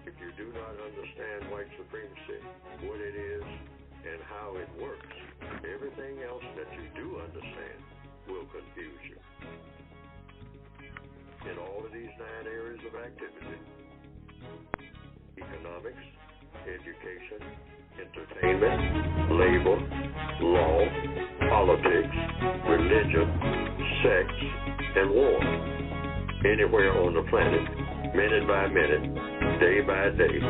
If you do not understand white supremacy, what it is, and how it works, everything else that you do understand will confuse you. In all of these 9 areas of activity: economics, education, entertainment, labor, law, politics, religion, sex, and war. Anywhere on the planet, minute by minute, day by day,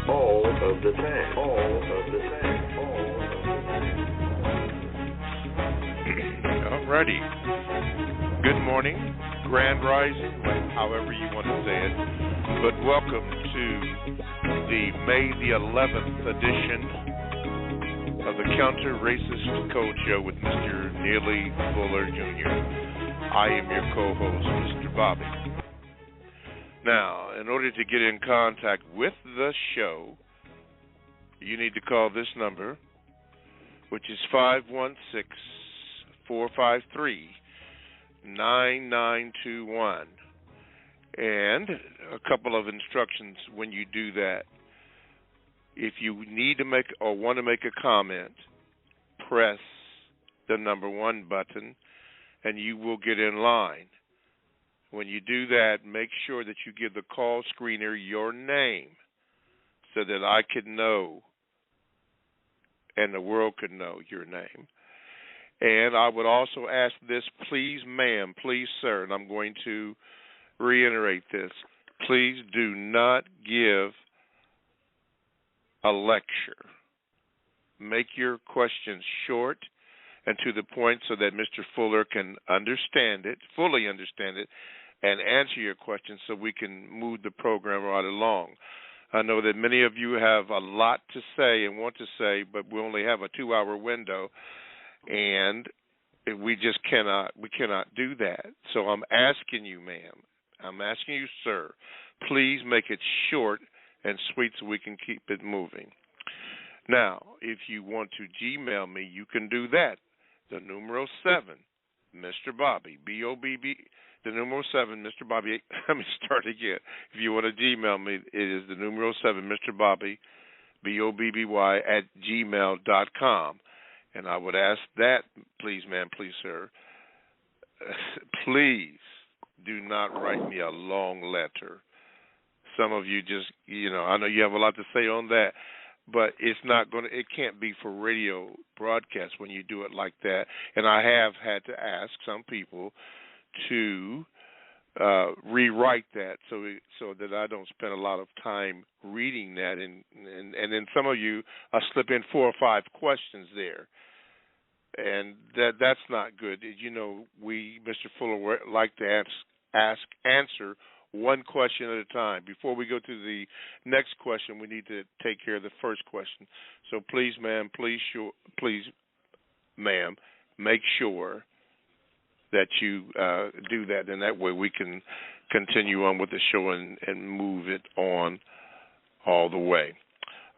all of the time, all of the time, all of the time. Alrighty. Good morning, Grand Rising, however you want to say it. But welcome to the May the 11th edition of the Counter-Racist Code Show with Mr. Neely Fuller Jr. I am your co-host, Mr. Bobby. Now, in order to get in contact with the show, you need to call this number, which is 516-453-9921. And a couple of instructions when you do that. If you need to make or want to make a comment, press the number 1 button and you will get in line. When you do that, make sure that you give the call screener your name so that I can know and the world can know your name. And I would also ask this, please, ma'am, please, sir, and I'm going to reiterate this. Please do not give a lecture. Make your questions short and to the point so that Mr. Fuller can understand it, fully understand it, and answer your questions so we can move the program right along. I know that many of you have a lot to say and want to say, but we only have a 2-hour window, and we just cannot do that. So I'm asking you, ma'am, I'm asking you, sir, please make it short and sweet so we can keep it moving. Now, if you want to Gmail me, you can do that. The numero 7, Mr. Bobby, B-O-B-B, the numero 7, Mr. Bobby. Let me start again. If you want to Gmail me, it is the numero 7, Mr. Bobby, B-O-B-B-Y, @gmail.com. And I would ask that, please, ma'am, please, sir, please do not write me a long letter. Some of you just, I know you have a lot to say on that, but it can't be for radio broadcast when you do it like that. And I have had to ask some people to rewrite that so that I don't spend a lot of time reading that. And then some of you, I slip in 4 or 5 questions there. And that's not good. We, Mr. Fuller, like to answer one question at a time. Before we go to the next question, we need to take care of the first question. So please, ma'am, make sure that you do that, and that way we can continue on with the show and move it on all the way.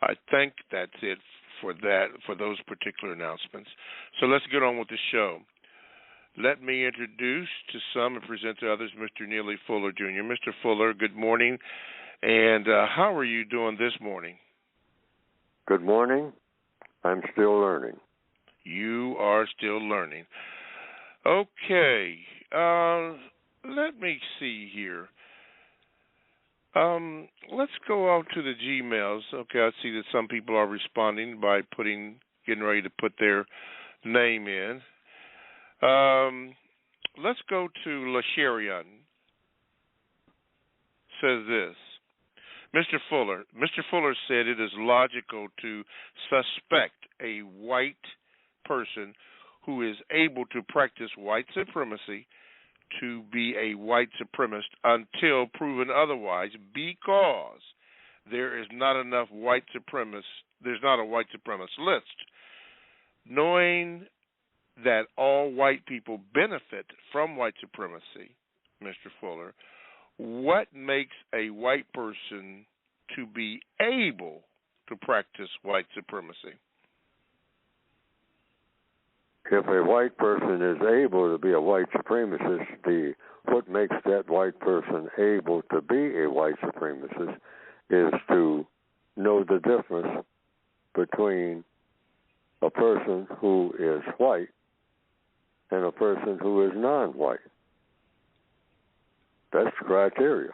I think that's it for those particular announcements. So let's get on with the show. Let me introduce to some and present to others Mr. Neely Fuller, Jr. Mr. Fuller, good morning, and how are you doing this morning? Good morning. I'm still learning. You are still learning. Okay. Let me see here. Let's go out to the Gmails. Okay, I see that some people are responding by getting ready to put their name in. Let's go to LaSherian. Says this. Mr. Fuller said it is logical to suspect a white person who is able to practice white supremacy to be a white supremacist until proven otherwise, because there is not enough white supremacists. There's not a white supremacist list. Knowing that all white people benefit from white supremacy, Mr. Fuller, what makes a white person to be able to practice white supremacy? if a white person is able to be a white supremacist, what makes that white person able to be a white supremacist is to know the difference between a person who is white and a person who is non-white. That's the criteria.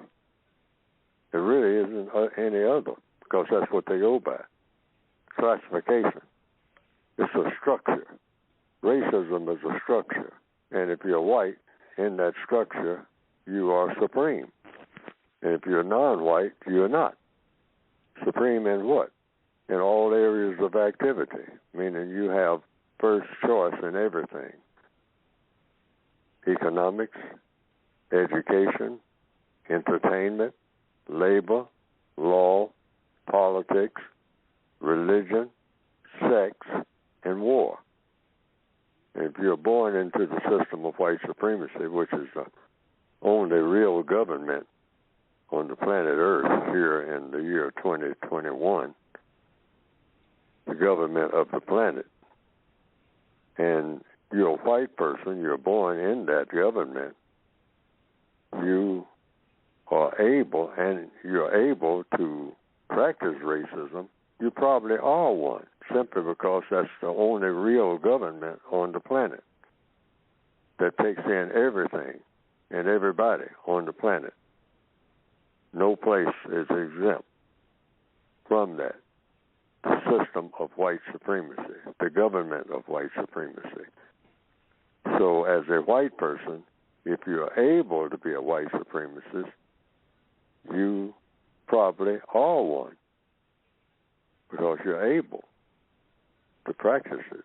It really isn't any other, because that's what they go by. Classification. It's a structure. Racism is a structure. And if you're white in that structure, you are supreme. And if you're non-white, you're not. Supreme in what? In all areas of activity, meaning you have first choice in everything. Economics, education, entertainment, labor, law, politics, religion, sex, and war. And if you're born into the system of white supremacy, which is the only real government on the planet Earth here in the year 2021, the government of the planet, and you're a white person, you're born in that government, you are able, and you're able to practice racism, you probably are one, simply because that's the only real government on the planet that takes in everything and everybody on the planet. No place is exempt from that. The system of white supremacy, the government of white supremacy. So as a white person, if you're able to be a white supremacist, you probably are one, because you're able to practice it.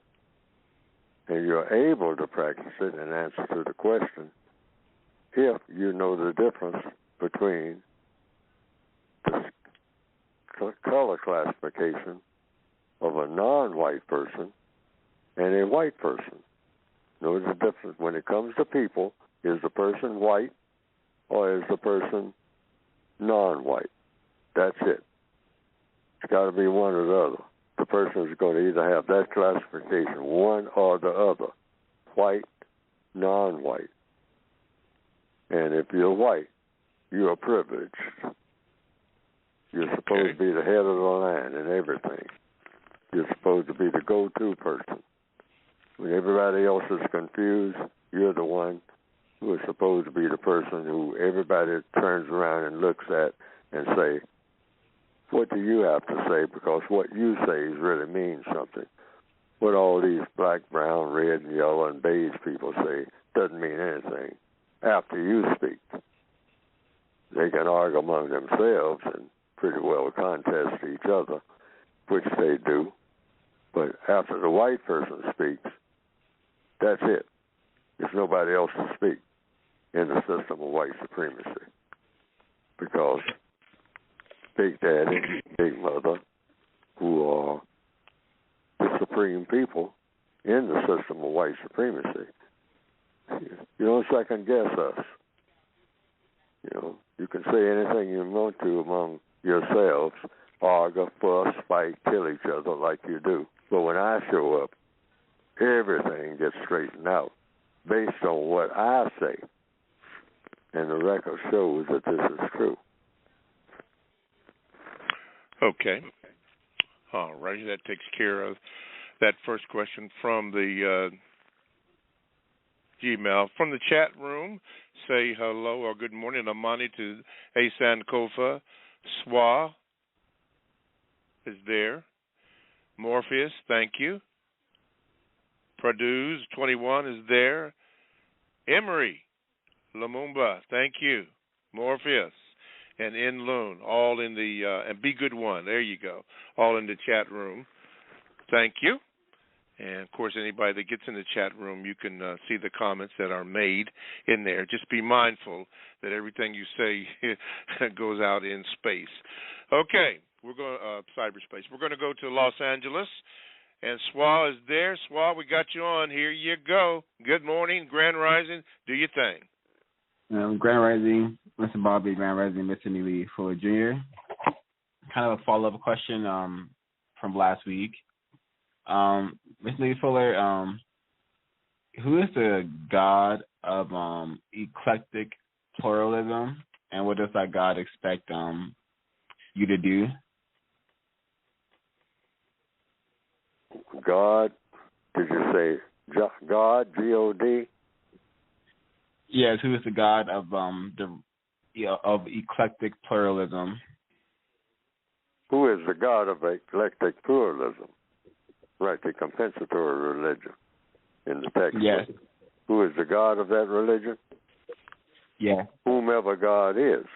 And you're able to practice it in answer to the question if you know the difference between the color classification of a non-white person and a white person. Know the difference when it comes to people. Is the person white or is the person non-white? That's it. It's got to be one or the other. The person is going to either have that classification, one or the other, white, non-white. And if you're white, you are privileged. You're supposed to be the head of the line in everything. You're supposed to be the go-to person. When everybody else is confused, you're the one who is supposed to be the person who everybody turns around and looks at and say, what do you have to say? Because what you say really means something. What all these black, brown, red, and yellow, and beige people say doesn't mean anything after you speak. They can argue among themselves and pretty well contest each other, which they do. But after the white person speaks, that's it. There's nobody else to speak in the system of white supremacy. Because Big Daddy, Big Mother, who are the supreme people in the system of white supremacy, you don't second guess us. You know, you can say anything you want to among yourselves, argue, fuss, fight, kill each other like you do. But when I show up, everything gets straightened out based on what I say. And the record shows that this is true. Okay. All right. That takes care of that first question from the Gmail. From the chat room, say hello or good morning, Amani, to Asan Kofa. Swa is there. Morpheus, thank you. Produce 21 is there. Emery Lumumba, thank you. Morpheus and In Loon, all in the and Be Good One. There you go. All in the chat room. Thank you. And of course, anybody that gets in the chat room, you can see the comments that are made in there. Just be mindful that everything you say goes out in space. Okay, we're going cyberspace. We're going to go to Los Angeles. And Swa is there. Swa, we got you on. Here you go. Good morning, Grand Rising. Do your thing. Grand Rising, Mr. Bobby, Grand Rising, Mr. Neely Fuller Jr. Kind of a follow-up question from last week. Mr. Neely Fuller, who is the God of eclectic pluralism, and what does that God expect you to do? God, did you say God, G-O-D? Yes, who is the God of of eclectic pluralism? Who is the God of eclectic pluralism? Right, the compensatory religion in the text. Yes. Who is the God of that religion? Yeah. Whomever God is.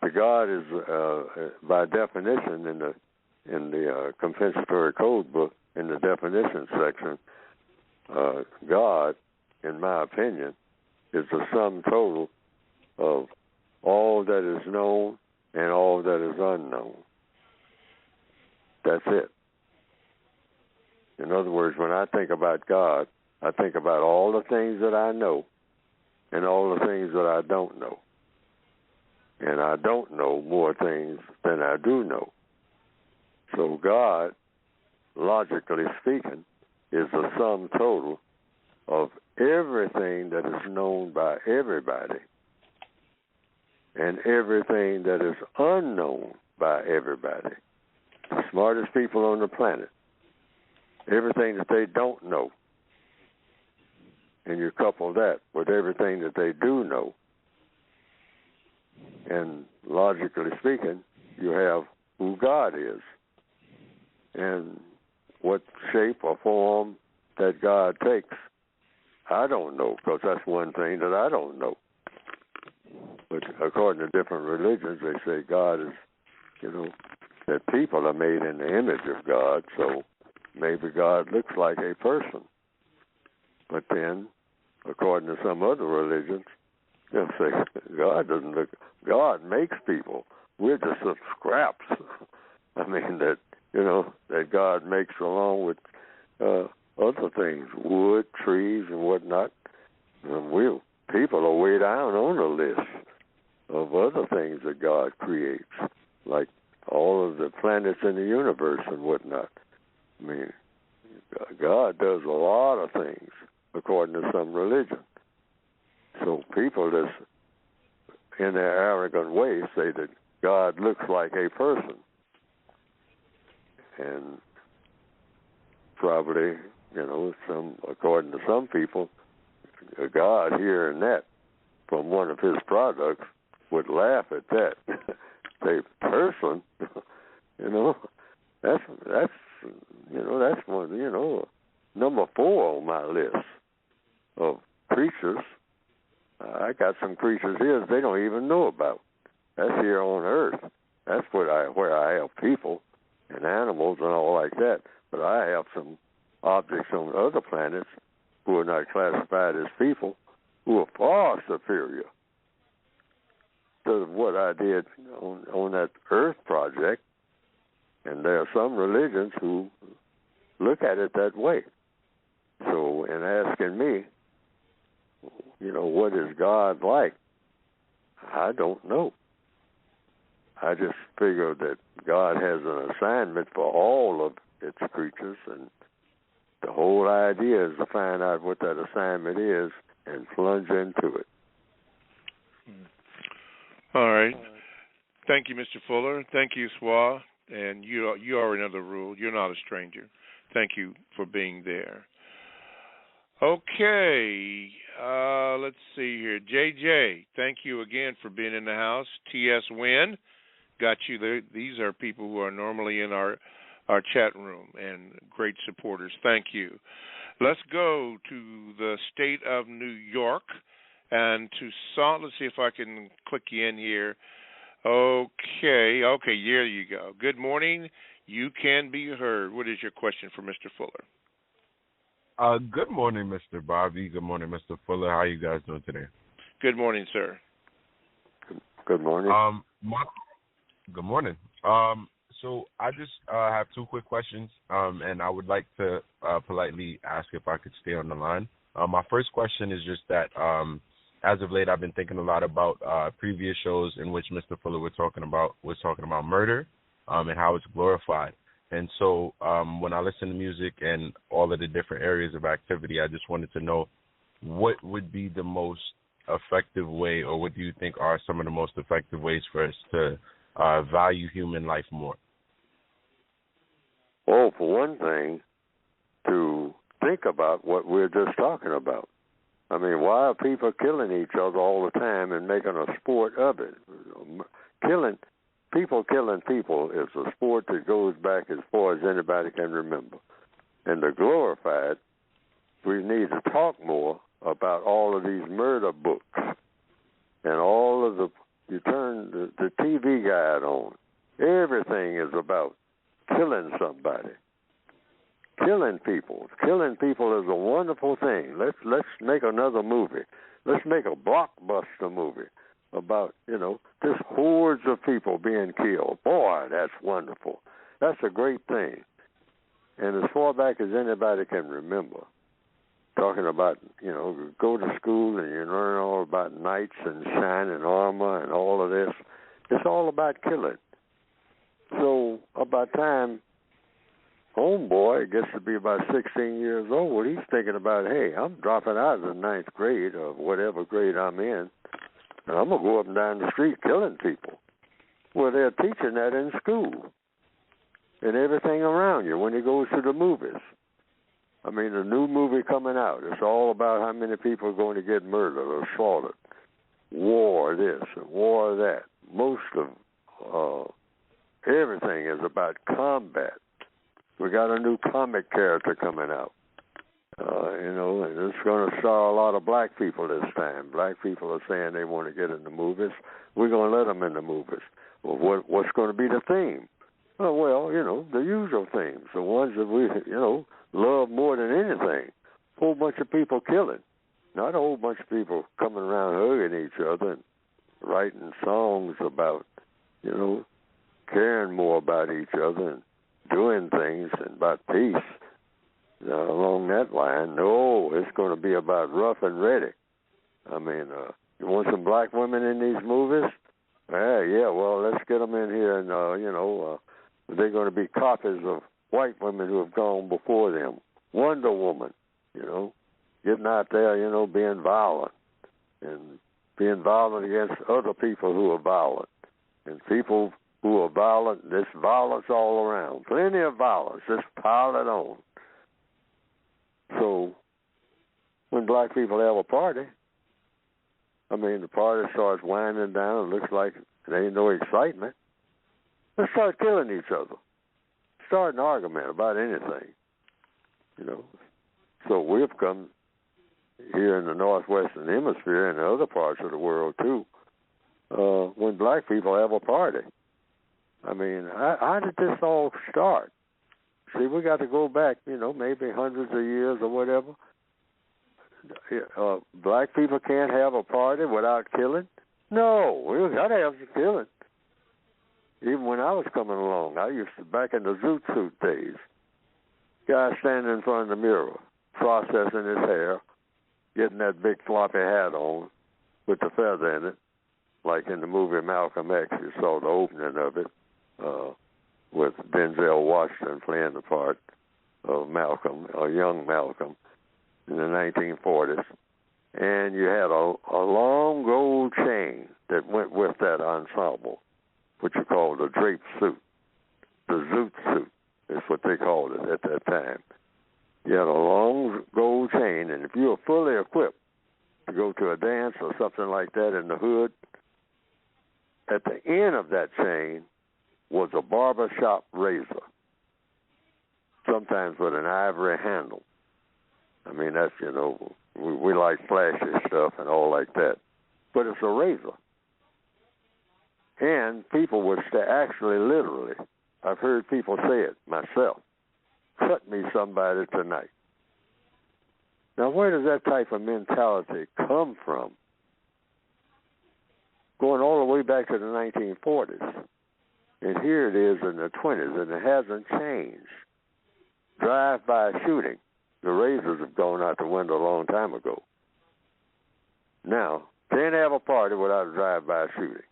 The God is, by definition, in the compensatory code book, in the definition section, God, in my opinion, is the sum total of all that is known and all that is unknown. That's it. In other words, when I think about God, I think about all the things that I know and all the things that I don't know. And I don't know more things than I do know. So God, logically speaking, is the sum total of everything that is known by everybody and everything that is unknown by everybody. The smartest people on the planet, everything that they don't know, and you couple that with everything that they do know, and logically speaking, you have who God is and what shape or form that God takes. I don't know, because that's one thing that I don't know. But according to different religions, they say God is, that people are made in the image of God, so maybe God looks like a person. But then, according to some other religions, they'll say God doesn't look. God makes people. We're just some scraps. I mean that that God makes along with other things, wood, trees, and whatnot. And people are way down on the list of other things that God creates, like all of the planets in the universe and whatnot. I mean, God does a lot of things according to some religion. So people just, in their arrogant way, say that God looks like a person. And probably, according to some people, God hearing that from one of his products would laugh at that. Say, person, that's one, number 4 on my list of creatures. I got some creatures here they don't even know about. That's here on Earth. That's where I have people and animals and all like that. But I have some objects on other planets who are not classified as people, who are far superior to what I did on that Earth project. And there are some religions who look at it that way. So in asking me, what is God like? I don't know. I just figure that God has an assignment for all of its creatures, and the whole idea is to find out what that assignment is and plunge into it. All right. Thank you, Mr. Fuller. Thank you, Swa. And you already know the rule. You're not a stranger. Thank you for being there. Okay. Let's see here. JJ, thank you again for being in the house. T.S. Wynn, got you there. These are people who are normally in our chat room and great supporters. Thank you. Let's go to the state of New York and to let's see if I can click you in here. Okay, here you go. Good morning. You can be heard. What is your question for Mr. Fuller? Good morning, Mr. Bobby. Good morning, Mr. Fuller. How are you guys doing today? Good morning, sir. Good morning. Good morning. So I just have 2 quick questions, and I would like to politely ask if I could stay on the line. My first question is just that as of late, I've been thinking a lot about previous shows in which Mr. Fuller was talking about murder and how it's glorified. And so when I listen to music and all of the different areas of activity, I just wanted to know what would be the most effective way, or what do you think are some of the most effective ways for us to value human life more? Oh, for one thing, to think about what we're just talking about. I mean, why are people killing each other all the time and making a sport of it? People killing people is a sport that goes back as far as anybody can remember. And to glorify it, we need to talk more about all of these murder books and all of you turn the TV guide on. Everything is about killing somebody. Killing people. Killing people is a wonderful thing. Let's make another movie. Let's make a blockbuster movie about, just hordes of people being killed. Boy, that's wonderful. That's a great thing. And as far back as anybody can remember, talking about, go to school and you learn all about knights and shining armor and all of this. It's all about killing. So about time homeboy gets to be about 16 years old, he's thinking about, hey, I'm dropping out of the 9th grade or whatever grade I'm in, and I'm going to go up and down the street killing people. Well, they're teaching that in school and everything around you when he goes to the movies. I mean, the new movie coming out, it's all about how many people are going to get murdered or slaughtered. War this and war that. Most of everything is about combat. We got a new comic character coming out, and it's going to star a lot of black people this time. Black people are saying they want to get in the movies. We're going to let them in the movies. Well, what's going to be the theme? Oh, well, the usual themes, the ones that we, love more than anything. A whole bunch of people killing, not a whole bunch of people coming around hugging each other and writing songs about, caring more about each other and doing things and about peace along that line. No, it's going to be about rough and ready. I mean, you want some black women in these movies? Yeah, well, let's get them in here and, they're going to be copies of white women who have gone before them. Wonder Woman, getting out there, being violent and being violent against other people who are violent. And people who are violent, there's violence all around. Plenty of violence. Just pile it on. So when black people have a party, the party starts winding down. It looks like there ain't no excitement. Let's start killing each other. Start an argument about anything. So we've come here in the Northwestern Hemisphere and other parts of the world, too, when black people have a party. How did this all start? See, we got to go back, maybe hundreds of years or whatever. Black people can't have a party without killing? No, we got to have some killing. Even when I was coming along, I used to, back in the zoot suit days, guy standing in front of the mirror, processing his hair, getting that big floppy hat on with the feather in it, like in the movie Malcolm X. You saw the opening of it. With Denzel Washington playing the part of Malcolm, or young Malcolm, in the 1940s. And you had a long gold chain that went with that ensemble, which you called the drape suit. The zoot suit is what they called it at that time. You had a long gold chain, and if you were fully equipped to go to a dance or something like that in the hood, at the end of that chain was a barbershop razor, sometimes with an ivory handle. That's, we like flashy stuff and all like that. But it's a razor. And people would actually, literally, I've heard people say it myself, cut me somebody tonight. Now, where does that type of mentality come from? Going all the way back to the 1940s. And here it is in the 20s, and it hasn't changed. Drive-by shooting. The razors have gone out the window a long time ago. Now, can't have a party without a drive-by shooting.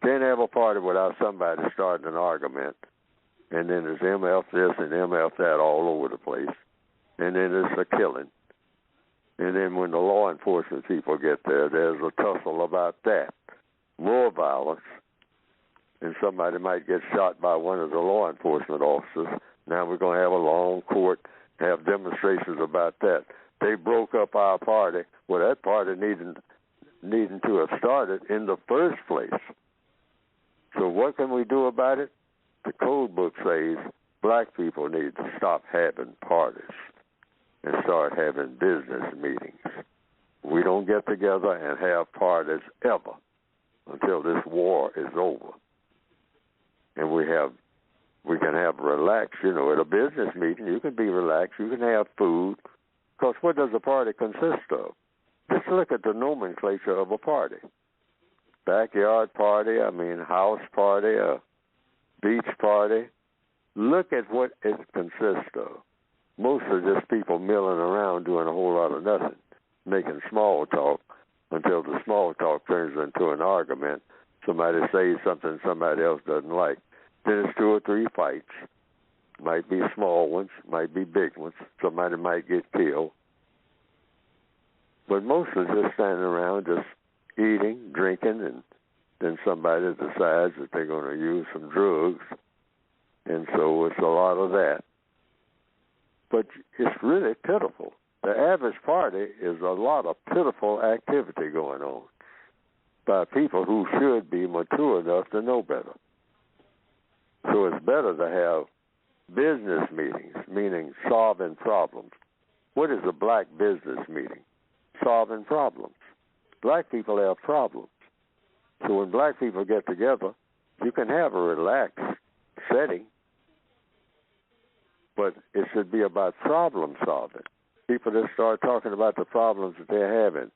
Can't have a party without somebody starting an argument and then there's MF this and MF that all over the place, and then there's a killing. And then when the law enforcement people get there, there's a tussle about that. More violence, and somebody might get shot by one of the law enforcement officers. Now we're going to have a long court, have demonstrations about that. They broke up our party. Well, that party needing to have started in the first place. So what can we do about it? The code book says black people need to stop having parties and start having business meetings. We don't get together and have parties ever until this war is over. And we can have relaxed, at a business meeting, you can be relaxed, you can have food, because what does a party consist of? Just look at the nomenclature of a party. Backyard party, house party, a beach party. Look at what it consists of. Most are just people milling around doing a whole lot of nothing, making small talk until the small talk turns into an argument. Somebody says something somebody else doesn't like. Then it's 2 or 3 fights. Might be small ones, might be big ones. Somebody might get killed. But most are just standing around just eating, drinking, and then somebody decides that they're going to use some drugs. And so it's a lot of that. But it's really pitiful. The average party is a lot of pitiful activity going on by people who should be mature enough to know better. So it's better to have business meetings, meaning solving problems. What is a black business meeting? Solving problems. Black people have problems. So when black people get together, you can have a relaxed setting, but it should be about problem solving. People just start talking about the problems that they're having,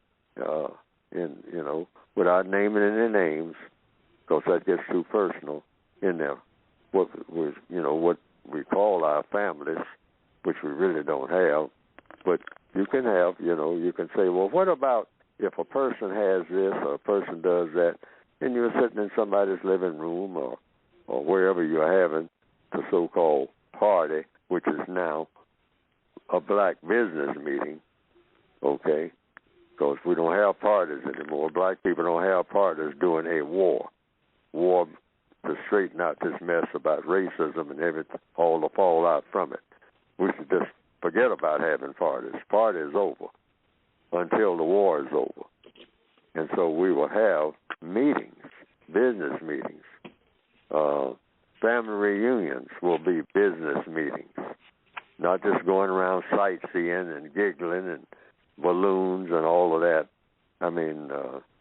without naming any names, because that gets too personal in there. What we call our families, which we really don't have, but you can have, you can say, well, what about if a person has this or a person does that, and you're sitting in somebody's living room or wherever you're having the so-called party, which is now a black business meeting, okay? Because we don't have parties anymore. Black people don't have parties during a war to straighten out this mess about racism and everything, all the fallout from it. We should just forget about having parties. Party is over until the war is over. And so we will have meetings, business meetings. Family reunions will be business meetings, not just going around sightseeing and giggling and balloons and all of that.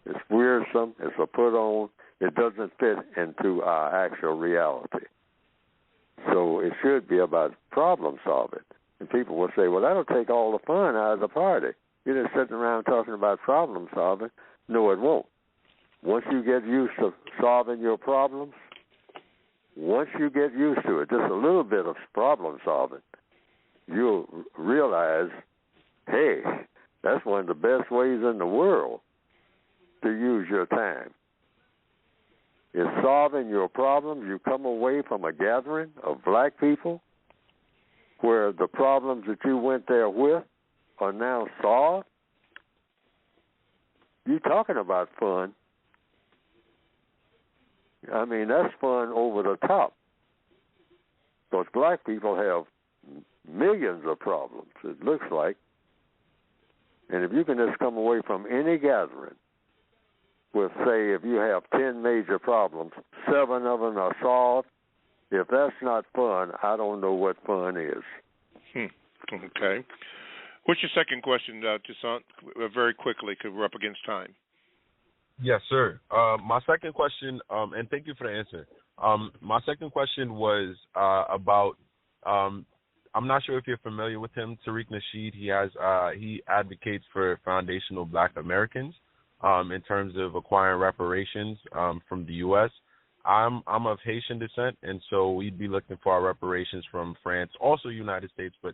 It's wearisome. It's a put-on. It doesn't fit into our actual reality. So it should be about problem solving. And people will say, well, that'll take all the fun out of the party. You're just sitting around talking about problem solving. No, it won't. Once you get used to solving your problems, once you get used to it, just a little bit of problem solving, you'll realize, hey, that's one of the best ways in the world to use your time. Is solving your problems. You come away from a gathering of black people where the problems that you went there with are now solved. You're talking about fun. That's fun over the top. Because black people have millions of problems, it looks like. And if you can just come away from any gathering with, say, if you have 10 major problems, 7 of them are solved, if that's not fun, I don't know what fun is. Okay. What's your second question, Toussaint? Very quickly, because we're up against time. Yes, sir. My second question, and thank you for the answer. My second question was about, I'm not sure if you're familiar with him, Tariq Nasheed. He advocates for foundational black Americans in terms of acquiring reparations from the U.S. I'm of Haitian descent, and so we'd be looking for our reparations from France, also United States. But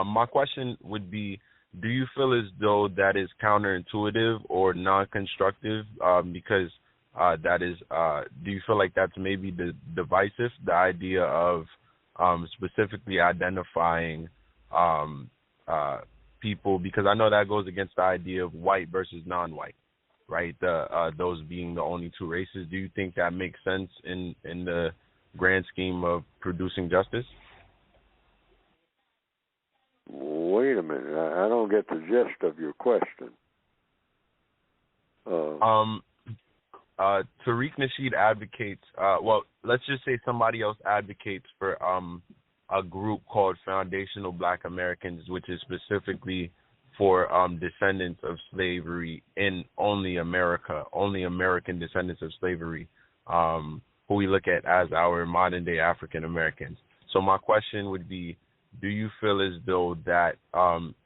my question would be, do you feel as though that is counterintuitive or non-constructive? Because that is, do you feel like that's maybe divisive, the idea of specifically identifying people, because I know that goes against the idea of white versus non-white, right? Those being the only two races. Do you think that makes sense in the grand scheme of producing justice? Wait a minute. I don't get the gist of your question. Tariq Nasheed advocates, well, let's just say somebody else advocates for a group called Foundational Black Americans, which is specifically for descendants of slavery in only America, only American descendants of slavery, who we look at as our modern-day African Americans. So my question would be, do you feel as though that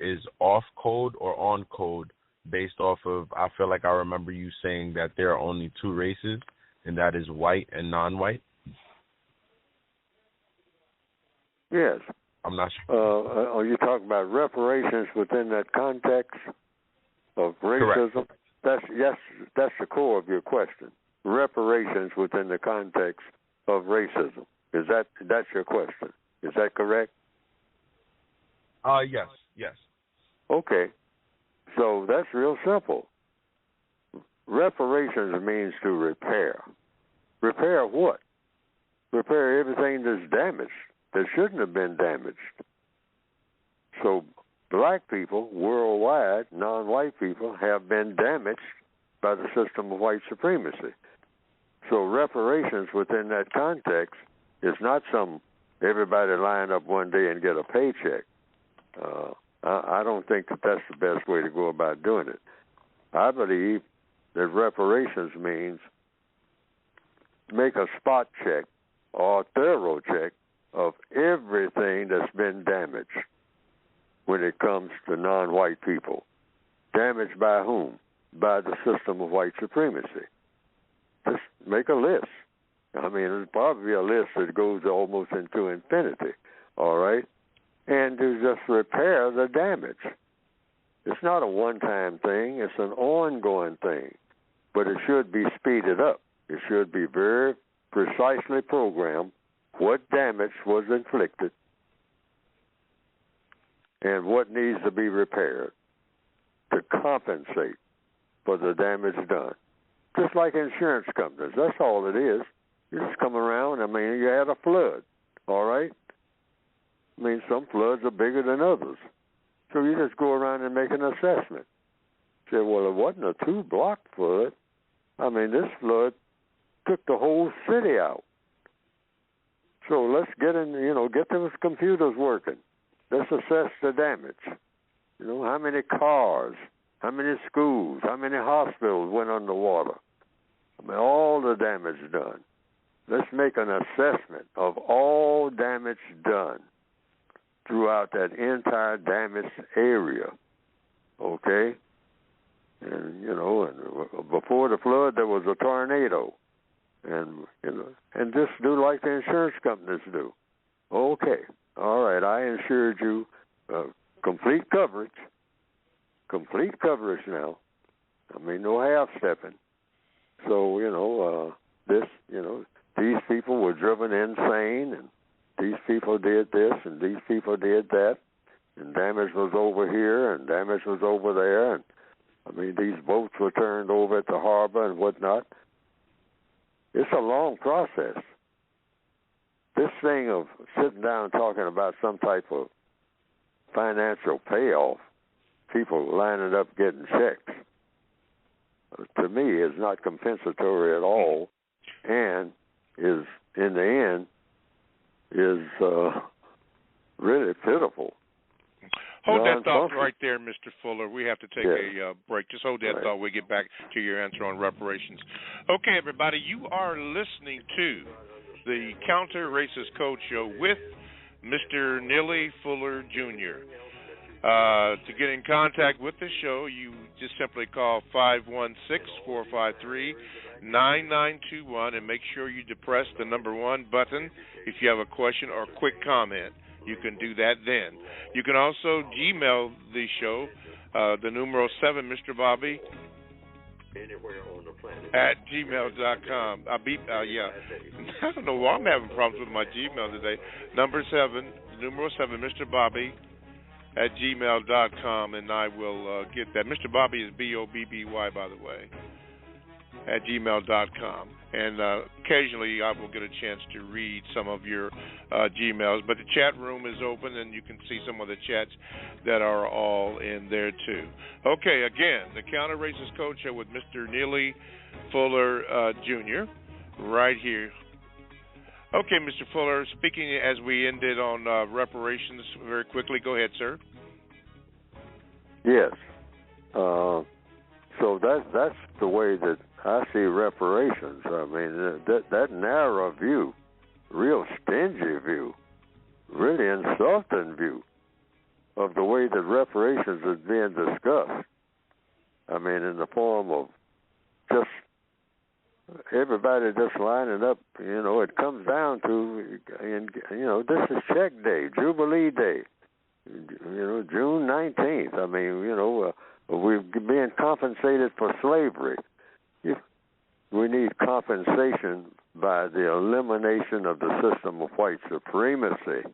is off code or on code based off of, I feel like I remember you saying that there are only two races, and that is white and non-white? Yes. I'm not sure. Are you talking about reparations within that context of racism? Correct. That's the core of your question. Reparations within the context of racism. That's your question? Is that correct? Yes. Okay. So that's real simple. Reparations means to repair. Repair what? Repair everything that's damaged, that shouldn't have been damaged. So black people worldwide, non-white people, have been damaged by the system of white supremacy. So reparations within that context is not some everybody line up one day and get a paycheck. I don't think that's the best way to go about doing it. I believe that reparations means make a spot check or a thorough check of everything that's been damaged when it comes to non-white people. Damaged by whom? By the system of white supremacy. Just make a list. I mean, it'll probably be a list that goes almost into infinity, all right? And to just repair the damage. It's not a one-time thing. It's an ongoing thing. But it should be speeded up. It should be very precisely programmed what damage was inflicted and what needs to be repaired to compensate for the damage done. Just like insurance companies. That's all it is. You just come around. I mean, you had a flood, all right? I mean, some floods are bigger than others. So you just go around and make an assessment. Say, well, it wasn't a 2-block flood. I mean, this flood took the whole city out. So let's get those computers working. Let's assess the damage. You know, how many cars, how many schools, how many hospitals went underwater. I mean, all the damage done. Let's make an assessment of all damage done throughout that entire damaged area, okay? And, and before the flood, there was a tornado. And just do like the insurance companies do. Okay, all right, I insured you complete coverage now. I mean, no half-stepping. So, these people were driven insane, and these people did this, and these people did that, and damage was over here, and damage was over there, and, I mean, these boats were turned over at the harbor and whatnot. It's a long process. This thing of sitting down talking about some type of financial payoff, people lining up getting checks, to me is not compensatory at all, and is, in the end, is really pitiful. Hold that thought right there, Mr. Fuller. We have to take a break. Just hold that thought. We'll get back to your answer on reparations. Okay, everybody, you are listening to the Counter Racist Code Show with Mr. Neely Fuller, Jr. To get in contact with the show, you just simply call 516-453-9921 and make sure you depress the number 1 button if you have a question or a quick comment. You can do that then. You can also Gmail the show, the numero 7, Mr. Bobby, anywhere on the planet. At gmail.com. Yeah. I don't know why I'm having problems with my Gmail today. Number 7, numeral 7, Mr. Bobby at gmail.com, and I will get that. Mr. Bobby is Bobby, by the way, at gmail.com. And occasionally I will get a chance to read some of your Gmails. But the chat room is open, and you can see some of the chats that are all in there, too. Okay, again, the Counter Racist Code Show with Mr. Neely Fuller Jr. right here. Okay, Mr. Fuller, speaking as we ended on reparations very quickly. Go ahead, sir. Yes. So that's the way that I see reparations. I mean, that narrow view, real stingy view, really insulting view of the way that reparations is being discussed. I mean, in the form of just everybody just lining up. You know, it comes down to, this is check day, Jubilee Day. June 19th. I mean, we're being compensated for slavery. We need compensation by the elimination of the system of white supremacy.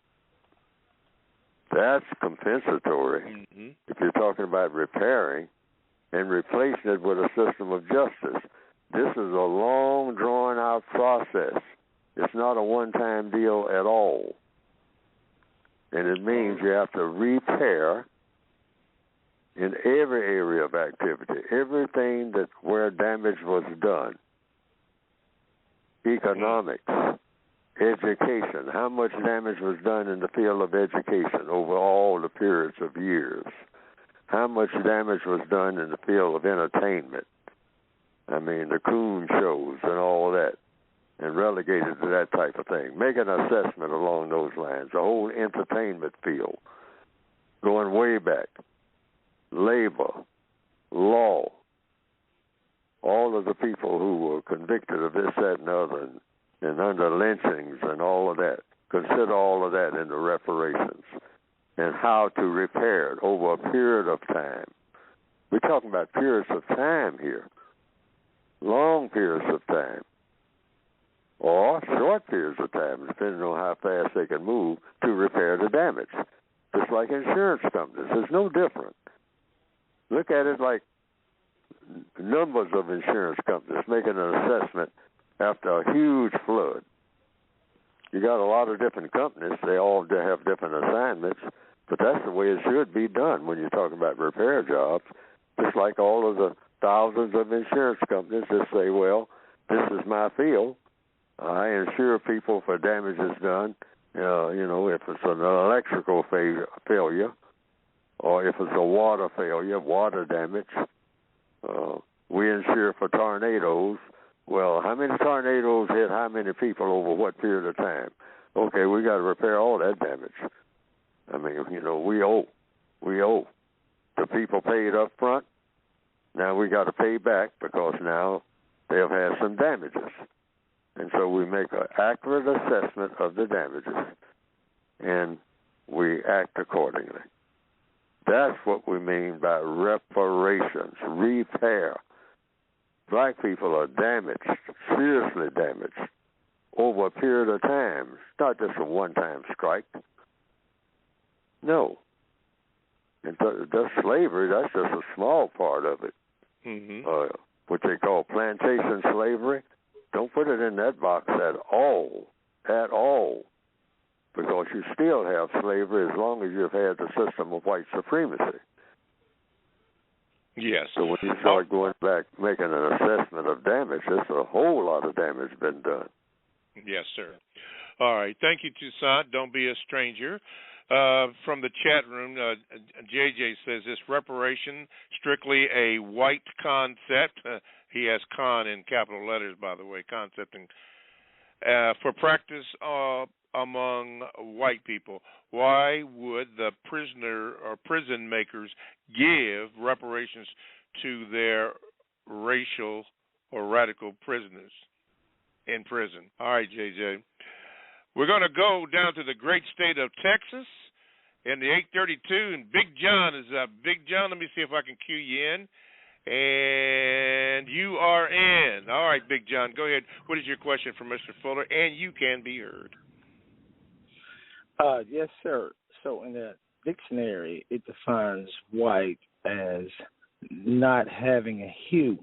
That's compensatory. Mm-hmm. If you're talking about repairing and replacing it with a system of justice. This is a long, drawn-out process. It's not a one-time deal at all. And it means you have to repair in every area of activity, everything where damage was done. Economics, education, how much damage was done in the field of education over all the periods of years. How much damage was done in the field of entertainment. I mean, the coon shows and all that, and relegated to that type of thing. Make an assessment along those lines. The whole entertainment field, going way back. Labor, law, all of the people who were convicted of this, that, and other, and under lynchings and all of that. Consider all of that in the reparations and how to repair it over a period of time. We're talking about periods of time here, long periods of time, or short periods of time, depending on how fast they can move to repair the damage. Just like insurance companies. It's no different. Look at it like numbers of insurance companies making an assessment after a huge flood. You got a lot of different companies. They all have different assignments, but that's the way it should be done when you're talking about repair jobs. Just like all of the thousands of insurance companies that say, well, this is my field. I insure people for damages done, if it's an electrical failure, or if it's a water failure, water damage. We insure for tornadoes. Well, how many tornadoes hit how many people over what period of time? Okay, we got to repair all that damage. I mean, we owe. The people paid up front. Now we got to pay back because now they've had some damages. And so we make an accurate assessment of the damages, and we act accordingly. That's what we mean by reparations, repair. Black people are damaged, seriously damaged, over a period of time. It's not just a one-time strike. No. And that's slavery, that's just a small part of it. Mm-hmm. What they call plantation slavery. Don't put it in that box at all, because you still have slavery as long as you've had the system of white supremacy. Yes. So when you start going back, making an assessment of damage, there's a whole lot of damage been done. Yes, sir. All right. Thank you, Toussaint. Don't be a stranger. From the chat room, JJ says, this reparation strictly a white concept. He has con in capital letters, by the way, concept. For practice among white people. Why would the prisoner or prison makers give reparations to their racial or radical prisoners in prison? All right, JJ. We're going to go down to the great state of Texas in the 832, and Big John is up. Big John, let me see if I can cue you in. And you are in. All right, Big John, go ahead. What is your question for Mr. Fuller? And you can be heard. Yes, sir. So in the dictionary, it defines white as not having a hue.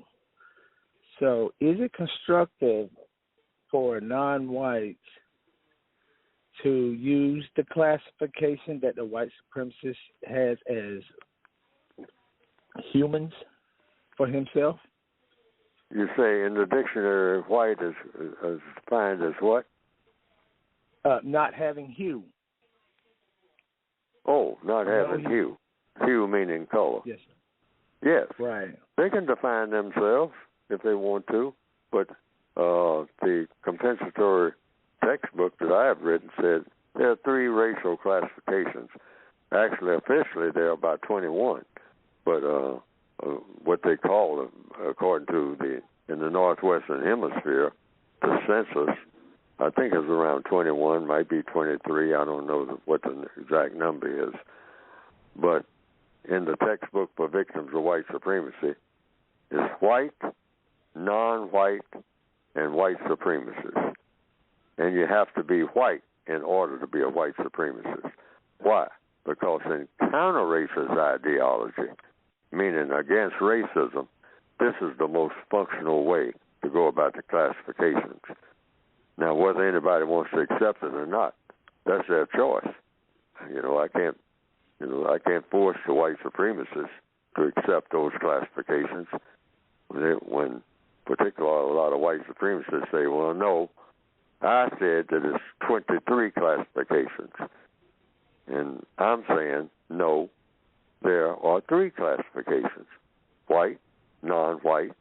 So is it constructive for non-whites to use the classification that the white supremacist has as humans for himself? You say in the dictionary, white is defined as what? Not having hue. Oh, not having hue. Hue meaning color. Yes, sir. Yes. Right. They can define themselves if they want to, but the compensatory textbook that I have written said there are 3 racial classifications. Actually, officially, there are about 21, but what they call them, according to in the Northwestern Hemisphere, the census, I think is around 21, might be 23. I don't know what the exact number is. But in the textbook for victims of white supremacy, it's white, non-white, and white supremacists. And you have to be white in order to be a white supremacist. Why? Because in counter-racist ideology, meaning against racism, this is the most functional way to go about the classifications. Now, whether anybody wants to accept it or not, that's their choice. I can't force the white supremacists to accept those classifications. When particularly a lot of white supremacists say, well, no, I said that it's 23 classifications. And I'm saying, no, there are 3 classifications, white, non-white,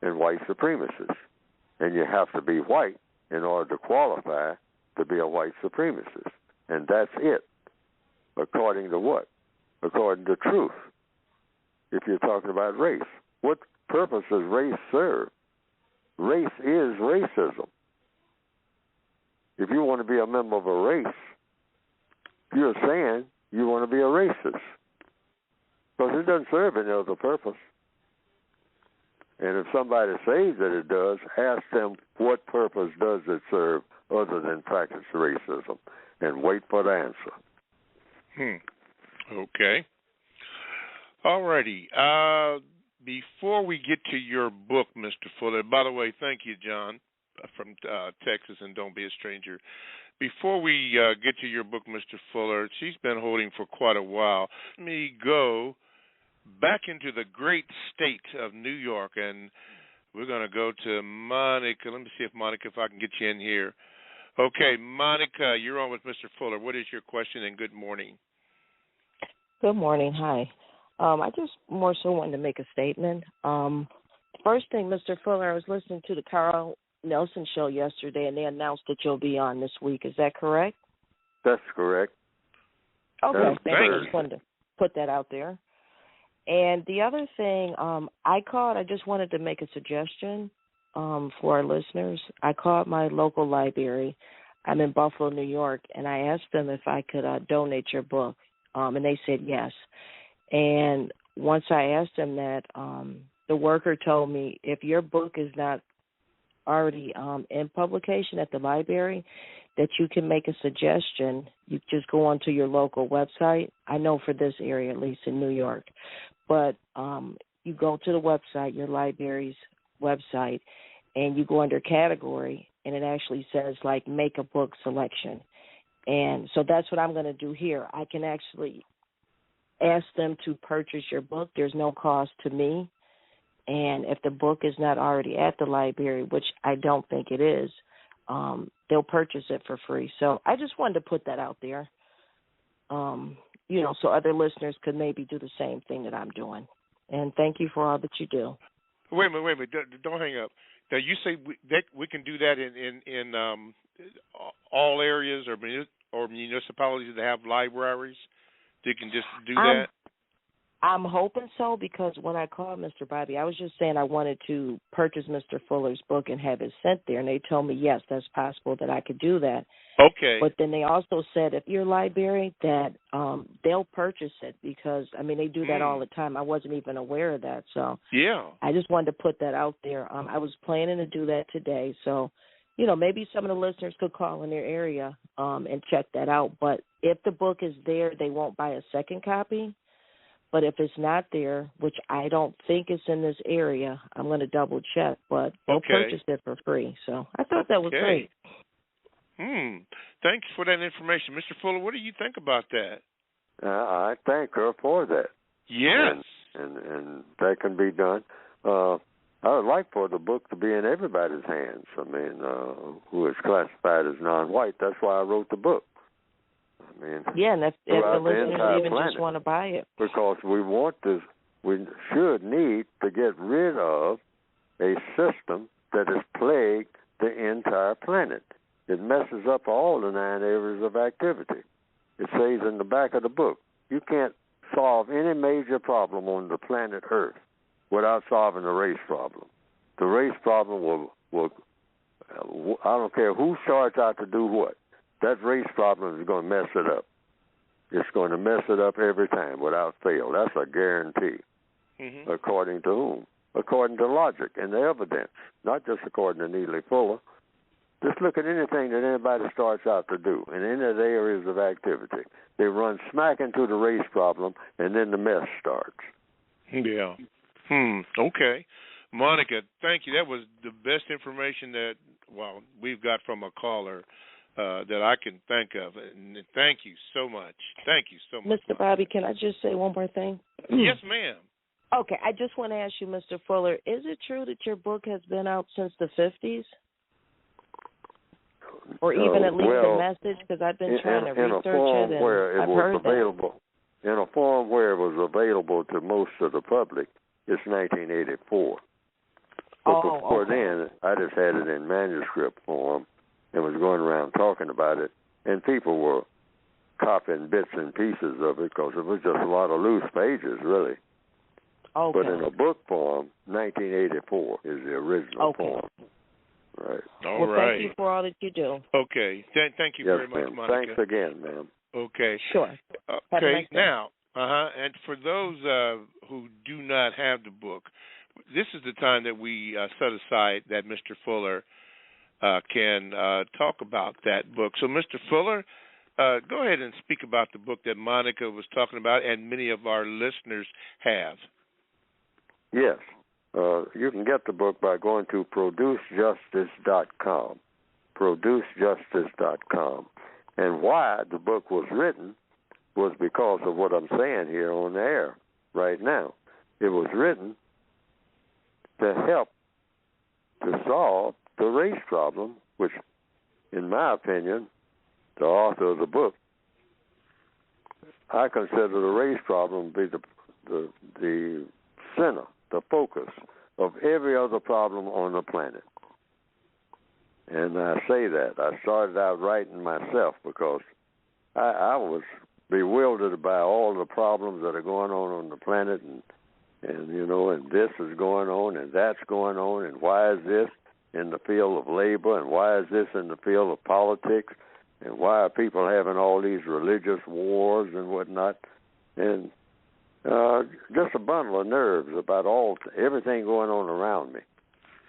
and white supremacists. And you have to be white in order to qualify to be a white supremacist. And that's it. According to what? According to truth. If you're talking about race. What purpose does race serve? Race is racism. If you want to be a member of a race, you're saying you want to be a racist. Because it doesn't serve any other purpose. And if somebody says that it does, ask them what purpose does it serve other than practice racism, and wait for the answer. Okay. All righty. Before we get to your book, Mr. Fuller, by the way, thank you, John, from Texas, and don't be a stranger. Before we get to your book, Mr. Fuller, she's been holding for quite a while. Let me go back into the great state of New York, and we're going to go to Monica. Let me see if I can get you in here. Okay, Monica, you're on with Mr. Fuller. What is your question, and good morning? Good morning. Hi. I just more so wanted to make a statement. First thing, Mr. Fuller, I was listening to the Carl Nelson show yesterday, and they announced that you'll be on this week. Is that correct? That's correct. Okay, thank you. I just wanted to put that out there. And the other thing, I just wanted to make a suggestion for our listeners. I called my local library. I'm in Buffalo, New York, and I asked them if I could donate your book, and they said yes. And once I asked them that, the worker told me if your book is not already in publication at the library, that you can make a suggestion. You just go onto your local website. I know for this area, at least in New York. But you go to the website, your library's website, and you go under category, and it actually says, like, make a book selection. And so that's what I'm going to do here. I can actually ask them to purchase your book. There's no cost to me. And if the book is not already at the library, which I don't think it is, they'll purchase it for free. So I just wanted to put that out there, so other listeners could maybe do the same thing that I'm doing. And thank you for all that you do. Wait a minute. Don't hang up. Now, you say we can do that in all areas or municipalities that have libraries? They can just do that? I'm hoping so, because when I called Mr. Bobby, I was just saying I wanted to purchase Mr. Fuller's book and have it sent there, and they told me, yes, that's possible that I could do that. Okay. But then they also said if your library, that they'll purchase it, because, I mean, they do that all the time. I wasn't even aware of that. So yeah, I just wanted to put that out there. I was planning to do that today. So, you know, maybe some of the listeners could call in their area and check that out. But if the book is there, they won't buy a second copy. But if it's not there, which I don't think it's in this area, I'm going to double check. But they'll purchase it for free. So I thought that was great. Thanks for that information. Mr. Fuller, what do you think about that? I thank her for that. Yes. And that can be done. I would like for the book to be in everybody's hands. I mean, who is classified as non-white. That's why I wrote the book. I mean, yeah, and if the listeners even planet, just want to buy it. Because we should need to get rid of a system that has plagued the entire planet. It messes up all the 9 areas of activity. It says in the back of the book, you can't solve any major problem on the planet Earth without solving the race problem. The race problem will I don't care who starts out to do what, that race problem is going to mess it up. It's going to mess it up every time without fail. That's a guarantee. Mm-hmm. According to whom? According to logic and the evidence, not just according to Neely Fuller. Just look at anything that anybody starts out to do in any of the areas of activity. They run smack into the race problem, and then the mess starts. Yeah. Okay. Monica, thank you. That was the best information that, we've got from a caller that I can think of. And thank you so much. Thank you so much. Mr. Bobby, can I just say one more thing? Yes, ma'am. Okay, I just want to ask you, Mr. Fuller, is it true that your book has been out since the 50s? Or even at least a message, because I've been trying to research it, and I've heard available, that. In a form where it was available to most of the public, it's 1984. But before then, I just had it in manuscript form and was going around talking about it, and people were copying bits and pieces of it because it was just a lot of loose pages, really. Okay. But in a book form, 1984 is the original form. Right. All right. Thank you for all that you do. Okay. Thank you very much, Monica. Thanks again, ma'am. Okay. Sure. Okay. Nice now, and for those who do not have the book, this is the time that we set aside that Mr. Fuller can talk about that book. So, Mr. Fuller, go ahead and speak about the book that Monica was talking about and many of our listeners have. Yes. You can get the book by going to producejustice.com, producejustice.com. And why the book was written was because of what I'm saying here on the air right now. It was written to help to solve the race problem, which, in my opinion, the author of the book, I consider the race problem to be the center, the focus of every other problem on the planet. And I say that. I started out writing myself because I was bewildered by all the problems that are going on the planet, and this is going on, and that's going on, and why is this in the field of labor, and why is this in the field of politics, and why are people having all these religious wars and whatnot, and just a bundle of nerves about everything going on around me.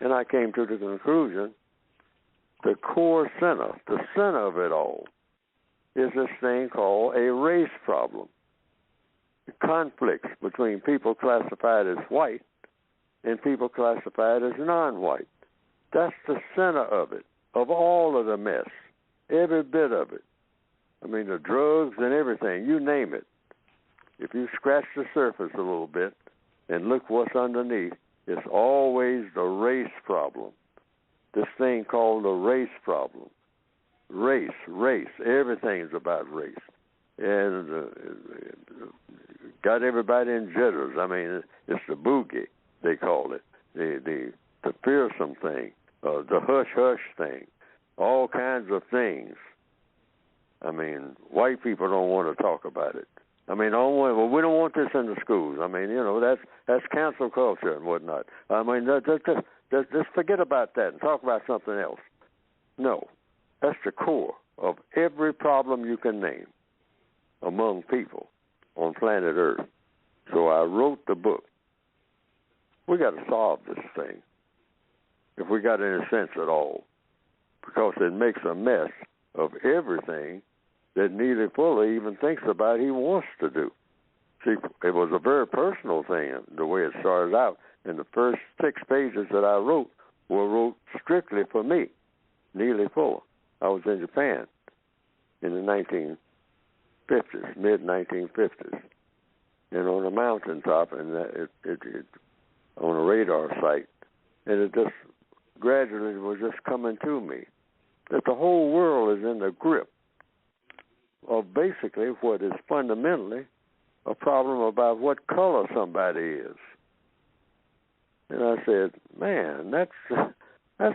And I came to the conclusion, the core center, the center of it all, is this thing called a race problem. The conflicts between people classified as white and people classified as non-white. That's the center of it, of all of the mess, every bit of it. I mean, the drugs and everything, you name it. If you scratch the surface a little bit and look what's underneath, it's always the race problem. This thing called the race problem. Race. Everything is about race. And got everybody in jitters. I mean, it's the boogie, they call it. The fearsome thing, the hush-hush thing, all kinds of things. I mean, white people don't want to talk about it. I mean, well, we don't want this in the schools. I mean, that's cancel culture and whatnot. I mean, just forget about that and talk about something else. No, that's the core of every problem you can name among people on planet Earth. So I wrote the book. We got to solve this thing, if we got any sense at all, because it makes a mess of everything that Neely Fuller even thinks about he wants to do. See, it was a very personal thing, the way it started out. And the first 6 pages that I wrote were wrote strictly for me, Neely Fuller. I was in Japan in the 1950s, mid-1950s, and on a mountaintop, and it on a radar site. And it just gradually was just coming to me that the whole world is in the grip of basically what is fundamentally a problem about what color somebody is. And I said, man, that's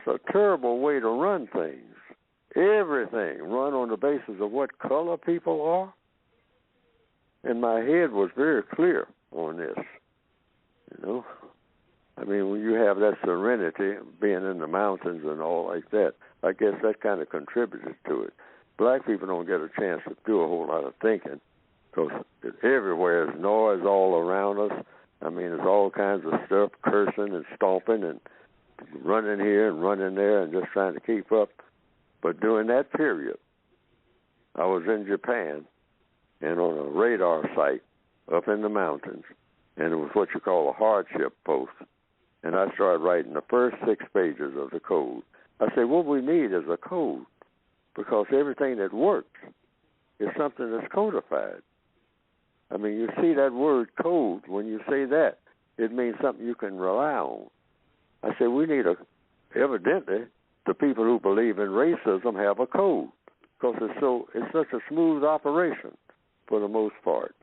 a terrible way to run things. Everything run on the basis of what color people are. And my head was very clear on this. I mean, when you have that serenity, being in the mountains and all like that, I guess that kind of contributed to it. Black people don't get a chance to do a whole lot of thinking because everywhere is noise all around us. I mean, there's all kinds of stuff, cursing and stomping and running here and running there and just trying to keep up. But during that period, I was in Japan and on a radar site up in the mountains, and it was what you call a hardship post. And I started writing the first 6 pages of the code. I said, what we need is a code, because everything that works is something that's codified. I mean, you see that word code, when you say that, it means something you can rely on. I said, we need evidently, the people who believe in racism have a code, because it's such a smooth operation for the most part.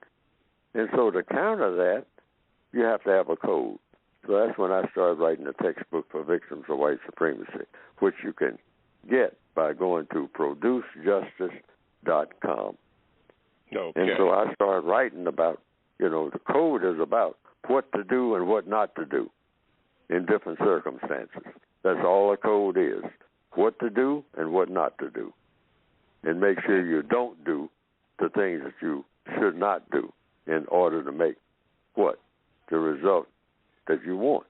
And so to counter that, you have to have a code. So that's when I started writing a textbook for victims of white supremacy, which you can get by going to producejustice.com. Okay. And so I started writing about, the code is about what to do and what not to do in different circumstances. That's all a code is, what to do and what not to do. And make sure you don't do the things that you should not do in order to make what? The result that you want.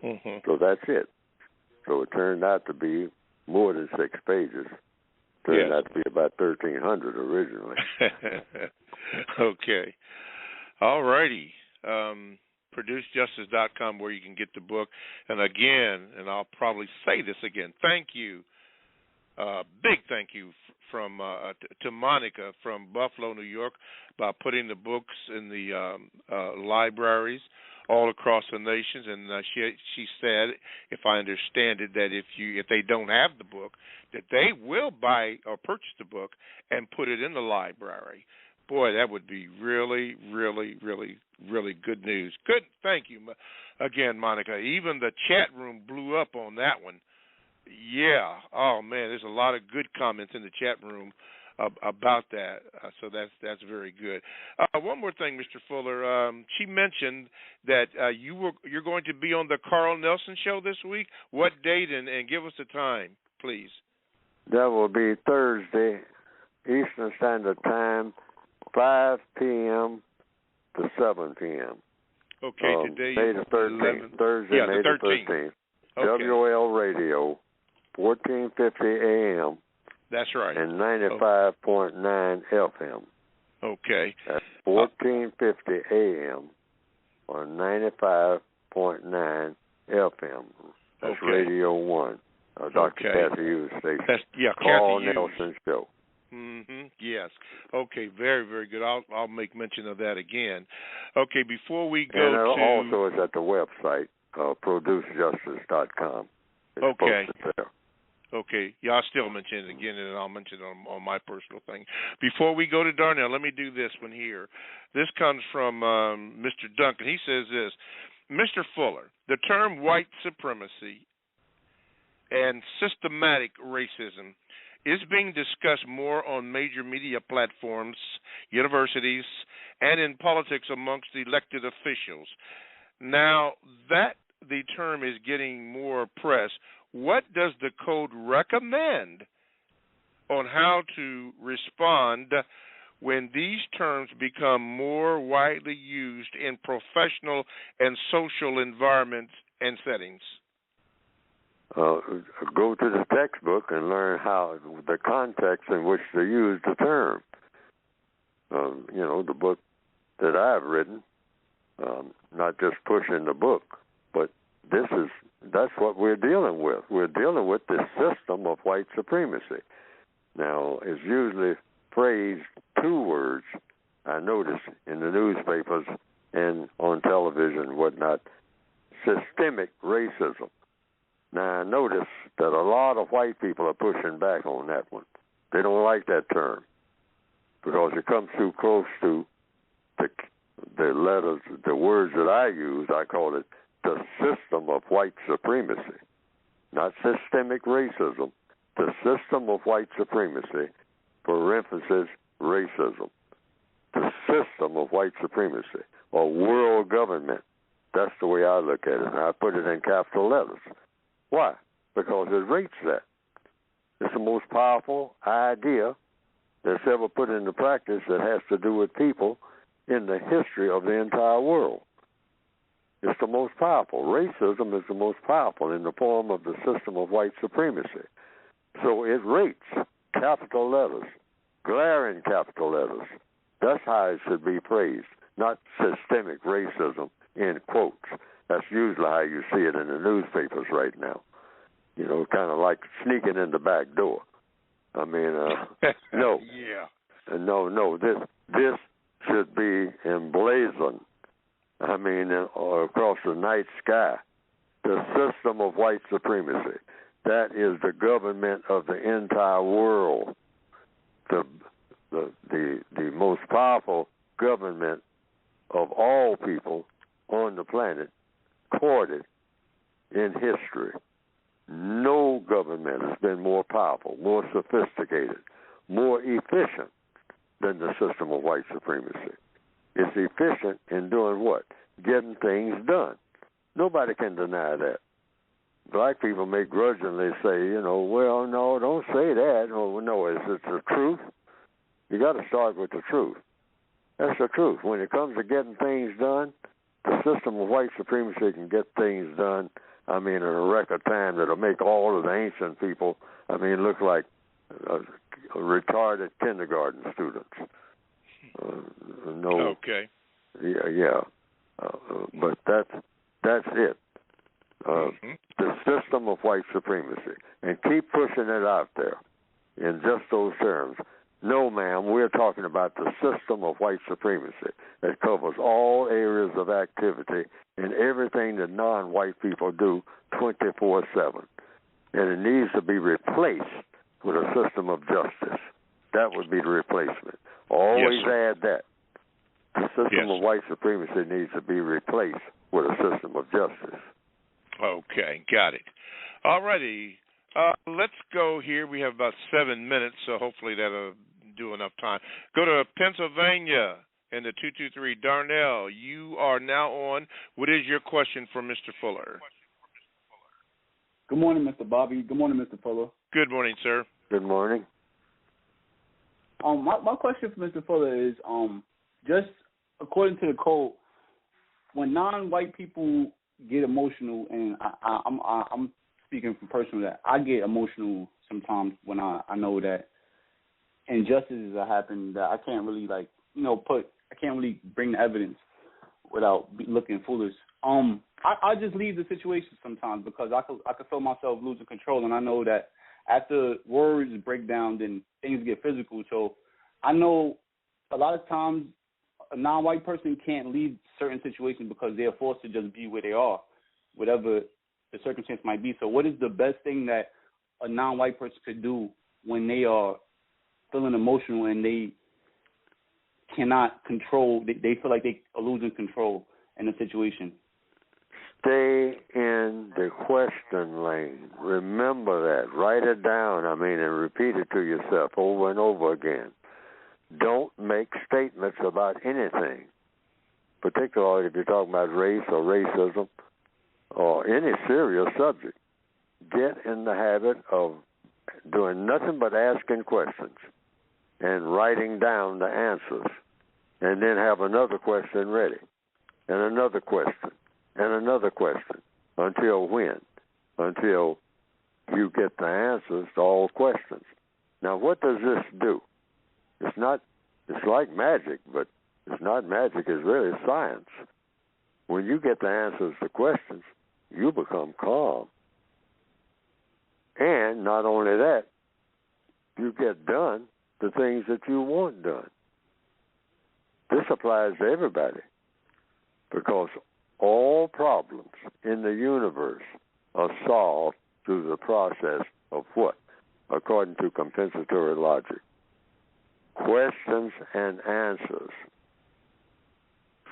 Mm-hmm. So that's it. So it turned out to be more than 6 pages. Turned out to be about 1,300 originally. Okay. All righty. ProduceJustice.com, where you can get the book. And again, and I'll probably say this again, thank you. Big thank you from to Monica from Buffalo, New York, about putting the books in the libraries all across the nations. And she said, if I understand it, that if they don't have the book, that they will buy or purchase the book and put it in the library. Boy, that would be really, really, really, really good news. Good. Thank you again, Monica. Even the chat room blew up on that one. Yeah. Oh man, there's a lot of good comments in the chat room about that. So that's very good. One more thing, Mr. Fuller. She mentioned that you're going to be on the Carl Nelson show this week. What date and give us the time, please? That will be Thursday, Eastern Standard Time, 5 p.m. to 7 p.m. Okay, today May the 13th. Thursday, yeah, May the 13th. Okay. WL Radio, 1450 AM. That's right. And 95.9 FM. Okay. That's 1450 AM on 95.9 FM. That's okay. Radio 1. Dr. Kathy Hughes station. That's, Carl Kathy Nelson show. Mm-hmm. Yes. Okay. Very, very good. I'll make mention of that again. Okay. Before we go and also it's at the website, producejustice.com. It's okay. posted there. Okay. Yeah, I'll still mention it again, and I'll mention it on my personal thing. Before we go to Darnell, let me do this one here. This comes from Mr. Duncan. He says this, Mr. Fuller, the term white supremacy and systematic racism is being discussed more on major media platforms, universities, and in politics amongst elected officials. Now that the term is getting more press, what does the code recommend on how to respond when these terms become more widely used in professional and social environments and settings? Go to the textbook and learn how the context in which to use the term. The book that I've written, not just pushing the book, but that's what we're dealing with. We're dealing with this system of white supremacy. Now, it's usually phrased two words, I notice, in the newspapers and on television and whatnot, systemic racism. Now, I notice that a lot of white people are pushing back on that one. They don't like that term because it comes too close to the letters, the words that I use. I call it the system of white supremacy, not systemic racism, the system of white supremacy, for emphasis, racism. The system of white supremacy, or world government. That's the way I look at it, and I put it in capital letters. Why? Because it rates that. It's the most powerful idea that's ever put into practice that has to do with people in the history of the entire world. It's the most powerful. Racism is the most powerful in the form of the system of white supremacy. So it rates capital letters, glaring capital letters. That's how it should be praised, not systemic racism in quotes. That's usually how you see it in the newspapers right now. Kind of like sneaking in the back door. I mean, no. Yeah. No. This should be emblazoned. I mean, across the night sky. The system of white supremacy. That is the government of the entire world. The most powerful government of all people on the planet, recorded in history. No government has been more powerful, more sophisticated, more efficient than the system of white supremacy. It's efficient in doing what? Getting things done. Nobody can deny that. Black people may grudgingly say, well, no, don't say that. Oh, no, it's the truth. You got to start with the truth. That's the truth. When it comes to getting things done, the system of white supremacy can get things done, in a record time that'll make all of the ancient people, look like retarded kindergarten students. No. Okay. Yeah. But that's it. The system of white supremacy. And keep pushing it out there in just those terms. No, ma'am, we're talking about the system of white supremacy that covers all areas of activity and everything that non-white people do 24/7. And it needs to be replaced with a system of justice. That would be the replacement. Always add that. The system of white supremacy needs to be replaced with a system of justice. Okay, got it. All righty. Let's go here. We have about 7 minutes, so hopefully that'll do enough time. Go to Pennsylvania in the 223. Darnell, you are now on. What is your question for Mr. Fuller? Good morning, Mr. Bobby. Good morning, Mr. Fuller. Good morning, sir. Good morning. My question for Mr. Fuller is, just according to the code, when non-white people get emotional, and I'm speaking from personal, that I get emotional sometimes when I know that injustices are happening that I can't really I can't really bring the evidence without looking foolish. I just leave the situation sometimes because I could feel myself losing control, and I know that after words break down, then things get physical. So I know a lot of times a non-white person can't leave certain situations because they're forced to just be where they are, whatever the circumstance might be. So what is the best thing that a non-white person could do when they are feeling emotional and they cannot control, they feel like they are losing control in a situation? stay in the question lane. Remember that. Write it down, and repeat it to yourself over and over again. Don't make statements about anything, particularly if you're talking about race or racism or any serious subject. Get in the habit of doing nothing but asking questions and writing down the answers, and then have another question ready, and another question, and another question. Until when? Until you get the answers to all questions. Now, what does this do? It's like magic, but it's not magic. It's really science. When you get the answers to questions, you become calm. And not only that, you get done the things that you want done. This applies to everybody, because all problems in the universe are solved through the process of what? According to compensatory logic. Questions and answers.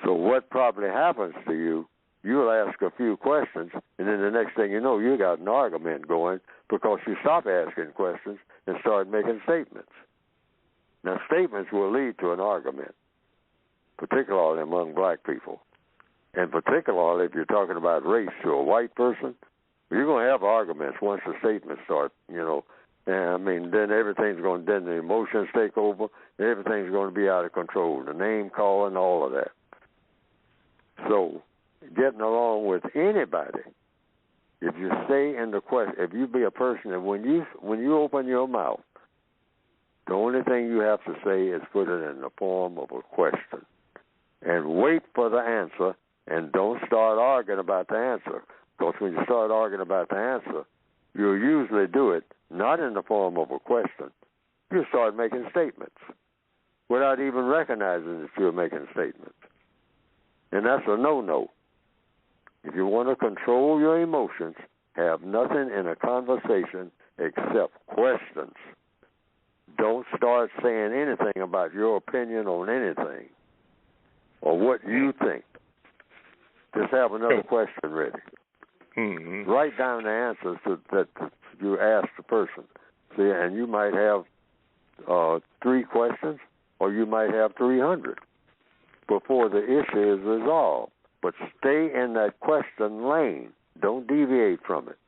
So what probably happens to you, you'll ask a few questions, and then the next thing you know, you got an argument going because you stop asking questions and start making statements. Now, statements will lead to an argument, particularly among black people. And particularly if you're talking about race to a white person, you're going to have arguments once the statements start, And then then the emotions take over, and everything's going to be out of control. The name calling, all of that. So, getting along with anybody, if you stay in the question, if you be a person, and when you open your mouth, the only thing you have to say is put it in the form of a question, and wait for the answer, and don't start arguing about the answer. Because when you start arguing about the answer, you'll usually do it not in the form of a question. You start making statements without even recognizing that you're making statements. And that's a no-no. If you want to control your emotions, have nothing in a conversation except questions. Don't start saying anything about your opinion on anything or what you think. Just have another question ready. Mm-hmm. Write down the answers that you ask the person. See, and you might have 3 questions, or you might have 300 before the issue is resolved. But stay in that question lane. Don't deviate from it.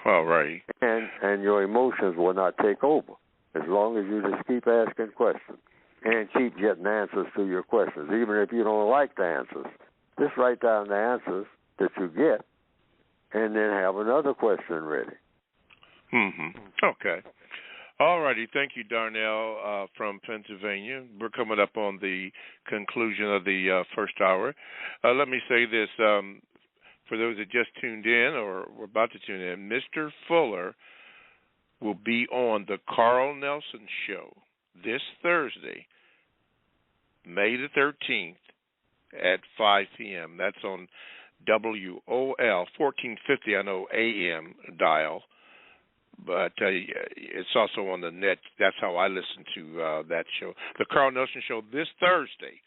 All right. And your emotions will not take over as long as you just keep asking questions and keep getting answers to your questions. Even if you don't like the answers, just write down the answers that you get and then have another question ready. Mm-hmm. Okay. All righty. Thank you, Darnell, from Pennsylvania. We're coming up on the conclusion of the first hour. Let me say this. For those that just tuned in or were about to tune in, Mr. Fuller will be on the Carl Nelson Show this Thursday, May the 13th at 5 p.m. That's on WOL 1450, I know, AM dial. But it's also on the net. That's how I listen to that show. The Carl Nelson Show this Thursday.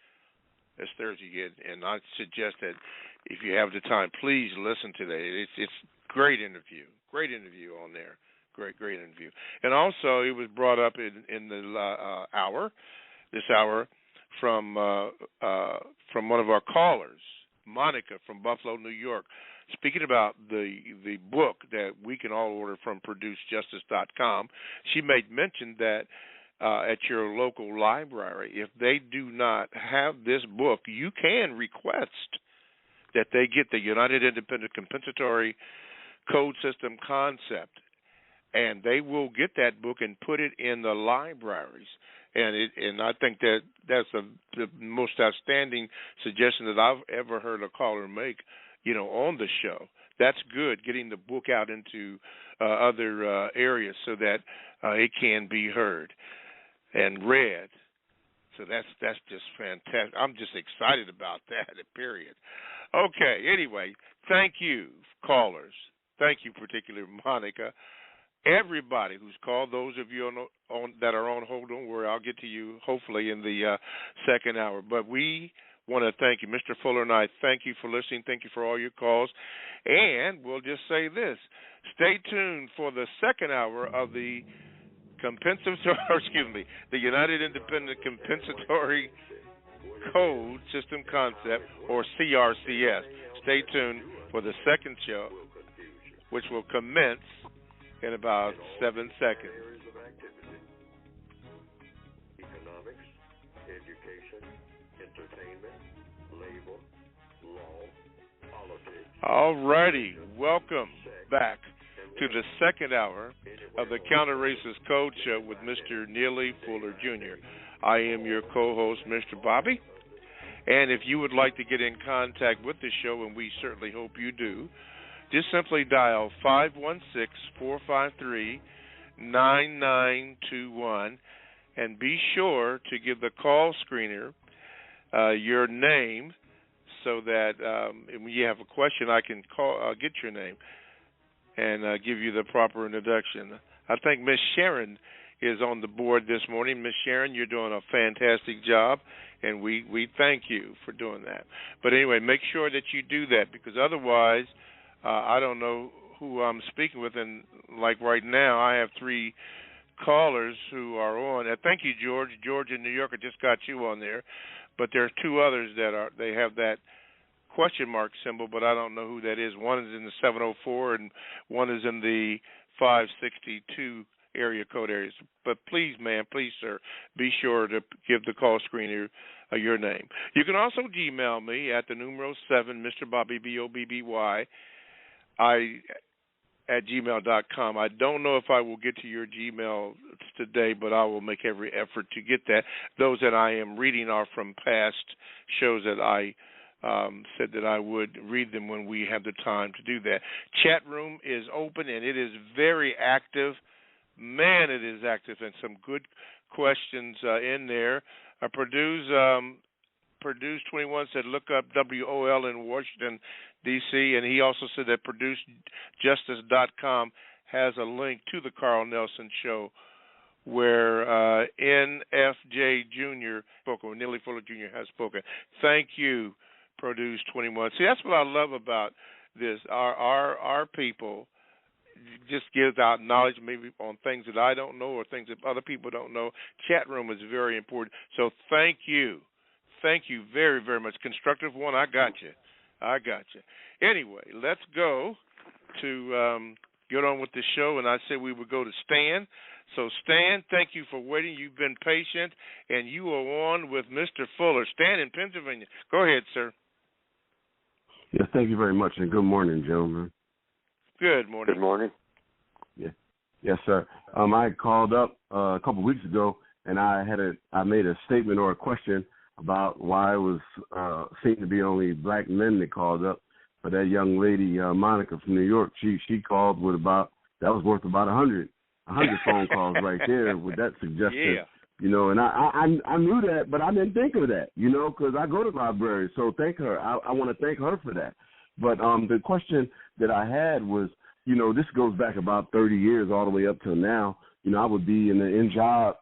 And I suggest that if you have the time, please listen to that. It's great interview. Great interview on there. Great interview. And also, it was brought up in the this hour, from one of our callers, Monica from Buffalo, New York, speaking about the book that we can all order from ProduceJustice.com. She made mention that at your local library, if they do not have this book, you can request that they get the United Independent Compensatory Code System concept, and they will get that book and put it in the libraries. And I think that's the most outstanding suggestion that I've ever heard a caller make, on the show. That's good, getting the book out into other areas so that it can be heard and read. So that's just fantastic. I'm just excited about that, period. Okay, anyway, thank you, callers. Thank you, particularly Monica. Everybody who's called, those of you that are on hold, don't worry, I'll get to you hopefully in the second hour. But we want to thank you. Mr. Fuller and I thank you for listening. Thank you for all your calls. And we'll just say this. Stay tuned for the second hour of the the United Independent Compensatory Code System Concept, or CRCS. Stay tuned for the second show, which will commence in about 7 seconds. Economics, education, entertainment, labor, law, politics. All righty. Welcome back to the second hour of the Counter Racist Code Show with Mr. Neely Fuller Jr. I am your co-host, Mr. Bobby. And if you would like to get in contact with the show, and we certainly hope you do, just simply dial 516-453-9921 and be sure to give the call screener your name so that when you have a question, I can get your name and give you the proper introduction. I think Miss Sharon is on the board this morning. Miss Sharon, you're doing a fantastic job, and we thank you for doing that. But anyway, make sure that you do that, because otherwise I don't know who I'm speaking with. And like right now, I have 3 callers who are on. Thank you, George. George in New York, I just got you on there. But there are 2 others that they have that question mark symbol, but I don't know who that is. One is in the 704 and one is in the 562 area code areas. But please, ma'am, please, sir, be sure to give the call screener your name. You can also Gmail me at the numero 7, Mr. Bobby, BOBBY, at gmail.com. I don't know if I will get to your Gmail today, but I will make every effort to get that. Those that I am reading are from past shows that I said that I would read them when we have the time to do that. Chat room is open, and it is very active. Man, it is active, and some good questions in there. Produce 21 said, look up WOL in Washington, D.C., and he also said that ProduceJustice.com has a link to the Carl Nelson Show where NFJ Jr. spoke, or Neely Fuller Jr. has spoken. Thank you, Produce 21. See, that's what I love about this. Our people just gives out knowledge maybe on things that I don't know or things that other people don't know. Chat room is very important. So thank you. Thank you very, very much. Constructive one, I got you. Anyway, let's go to get on with the show, and I said we would go to Stan. So, Stan, thank you for waiting. You've been patient, and you are on with Mr. Fuller. Stan in Pennsylvania. Go ahead, sir. Yes, thank you very much, and good morning, gentlemen. Good morning. Good morning. Yeah. Yes, sir. I called up a couple weeks ago, and I made a statement or a question about why it was seemed to be only black men that called up. But that young lady, Monica from New York, she called with that was worth about 100 phone calls right there with that suggestion. Yeah. You know, and I knew that, but I didn't think of that, you know, because I go to libraries. So thank her. I want to thank her for that. But the question that I had was, you know, this goes back about 30 years all the way up till now. You know, I would be in a job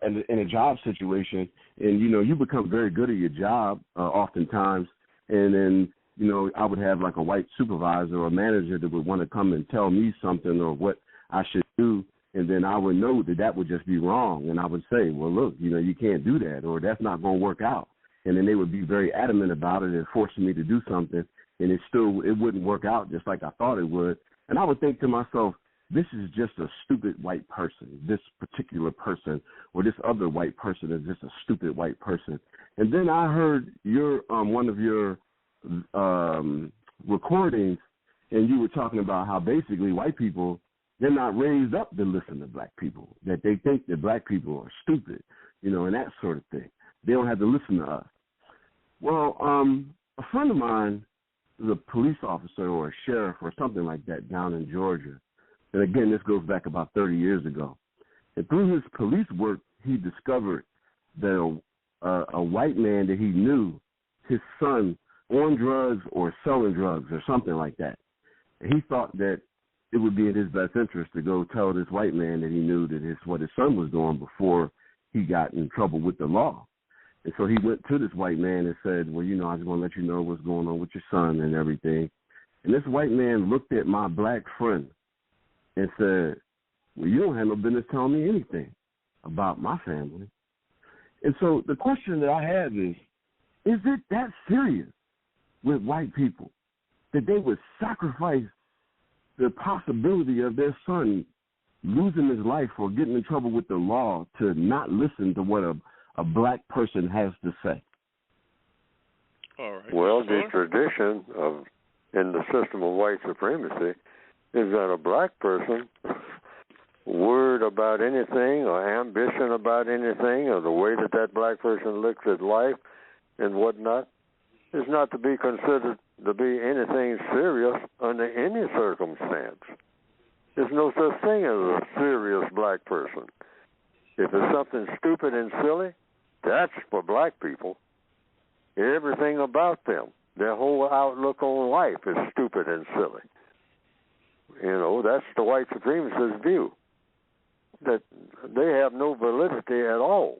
situation, and, you know, you become very good at your job oftentimes, and then, you know, I would have like a white supervisor or manager that would want to come and tell me something or what I should do, and then I would know that would just be wrong, and I would say, well, look, you know, you can't do that, or that's not going to work out, and then they would be very adamant about it and forcing me to do something, and it wouldn't work out just like I thought it would, and I would think to myself, this is just a stupid white person, this particular person, or this other white person is just a stupid white person. And then I heard one of your recordings, and you were talking about how basically white people, they're not raised up to listen to black people, that they think that black people are stupid, you know, and that sort of thing. They don't have to listen to us. Well, a friend of mine is a police officer or a sheriff or something like that down in Georgia. And again, this goes back about 30 years ago. And through his police work, he discovered that a white man that he knew, his son, on drugs or selling drugs or something like that. And he thought that it would be in his best interest to go tell this white man that he knew that what his son was doing before he got in trouble with the law. And so he went to this white man and said, well, I just want to let you know what's going on with your son and everything. And this white man looked at my black friend and said, well, you don't have no business telling me anything about my family. And so the question that I have is it that serious with white people that they would sacrifice the possibility of their son losing his life or getting in trouble with the law to not listen to what a black person has to say? All right. Well, the tradition in the system of white supremacy is that a black person worried about anything or ambition about anything or the way that black person looks at life and whatnot is not to be considered to be anything serious under any circumstance. There's no such thing as a serious black person. If it's something stupid and silly, that's for black people. Everything about them, their whole outlook on life is stupid and silly. That's the white supremacist view, that they have no validity at all.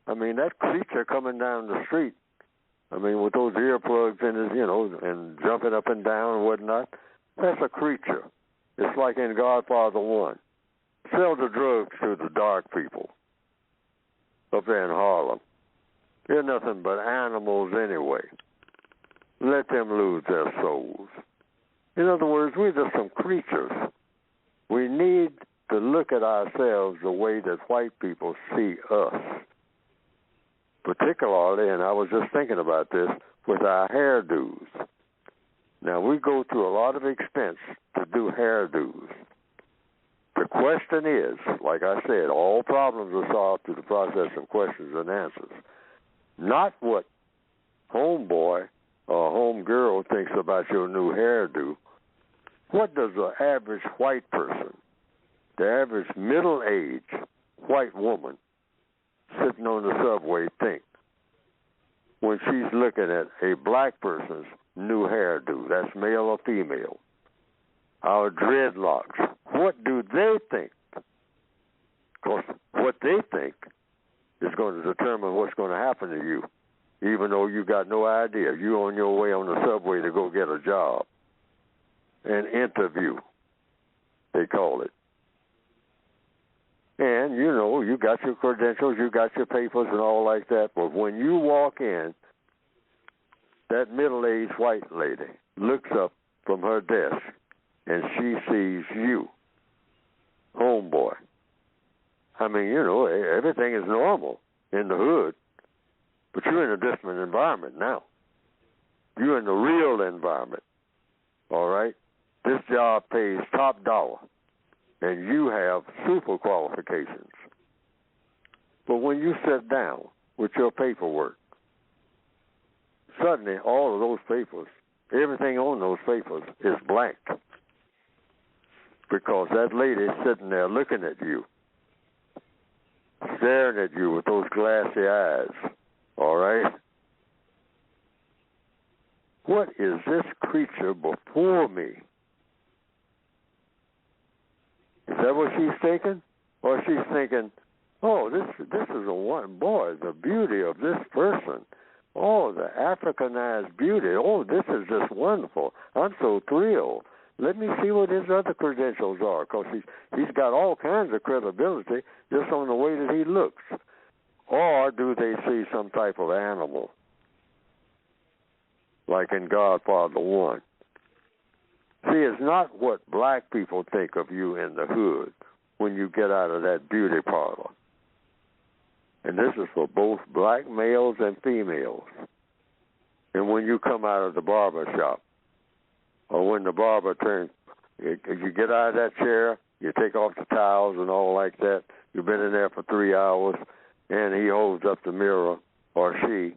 I mean, that creature coming down the street, with those earplugs in his, and jumping up and down and whatnot, that's a creature. It's like in Godfather 1. Sell the drugs to the dark people up there in Harlem. They're nothing but animals anyway. Let them lose their souls. In other words, we're just some creatures. We need to look at ourselves the way that white people see us. Particularly, and I was just thinking about this, with our hairdos. Now, we go to a lot of expense to do hairdos. The question is, like I said, all problems are solved through the process of questions and answers. Not what homeboy or homegirl thinks about your new hairdo. What does the average white person, the average middle-aged white woman sitting on the subway think when she's looking at a black person's new hairdo? That's male or female. Our dreadlocks. What do they think? Because what they think is going to determine what's going to happen to you, even though you got no idea. You're on your way on the subway to go get a job. An interview, they call it. And, you got your credentials, you got your papers and all like that. But when you walk in, that middle-aged white lady looks up from her desk and she sees you, homeboy. Everything is normal in the hood, but you're in a different environment now. You're in the real environment, all right? This job pays top dollar, and you have super qualifications. But when you sit down with your paperwork, suddenly all of those papers, everything on those papers is blank, because that lady's sitting there looking at you, staring at you with those glassy eyes, all right? What is this creature before me? Is that what she's thinking? Or she's thinking, oh, this is a one, boy, the beauty of this person. Oh, the Africanized beauty. Oh, this is just wonderful. I'm so thrilled. Let me see what his other credentials are, because he's got all kinds of credibility just on the way that he looks. Or do they see some type of animal, like in Godfather 1? See, it's not what black people think of you in the hood when you get out of that beauty parlor. And this is for both black males and females. And when you come out of the barber shop, or when the barber turns, you get out of that chair, you take off the towels and all like that. You've been in there for 3 hours, and he holds up the mirror, or she,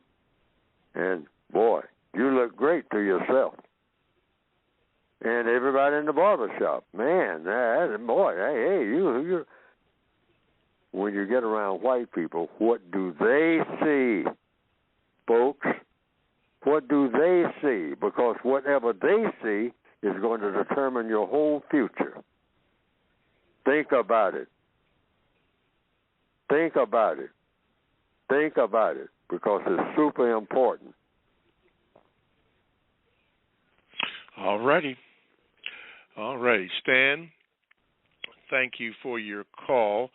and boy, you look great to yourself. And everybody in the barber shop, man, boy, hey, you. When you get around white people, what do they see, folks? What do they see? Because whatever they see is going to determine your whole future. Think about it. Think about it. Think about it. because it's super important. All righty. Stan, thank you for your call.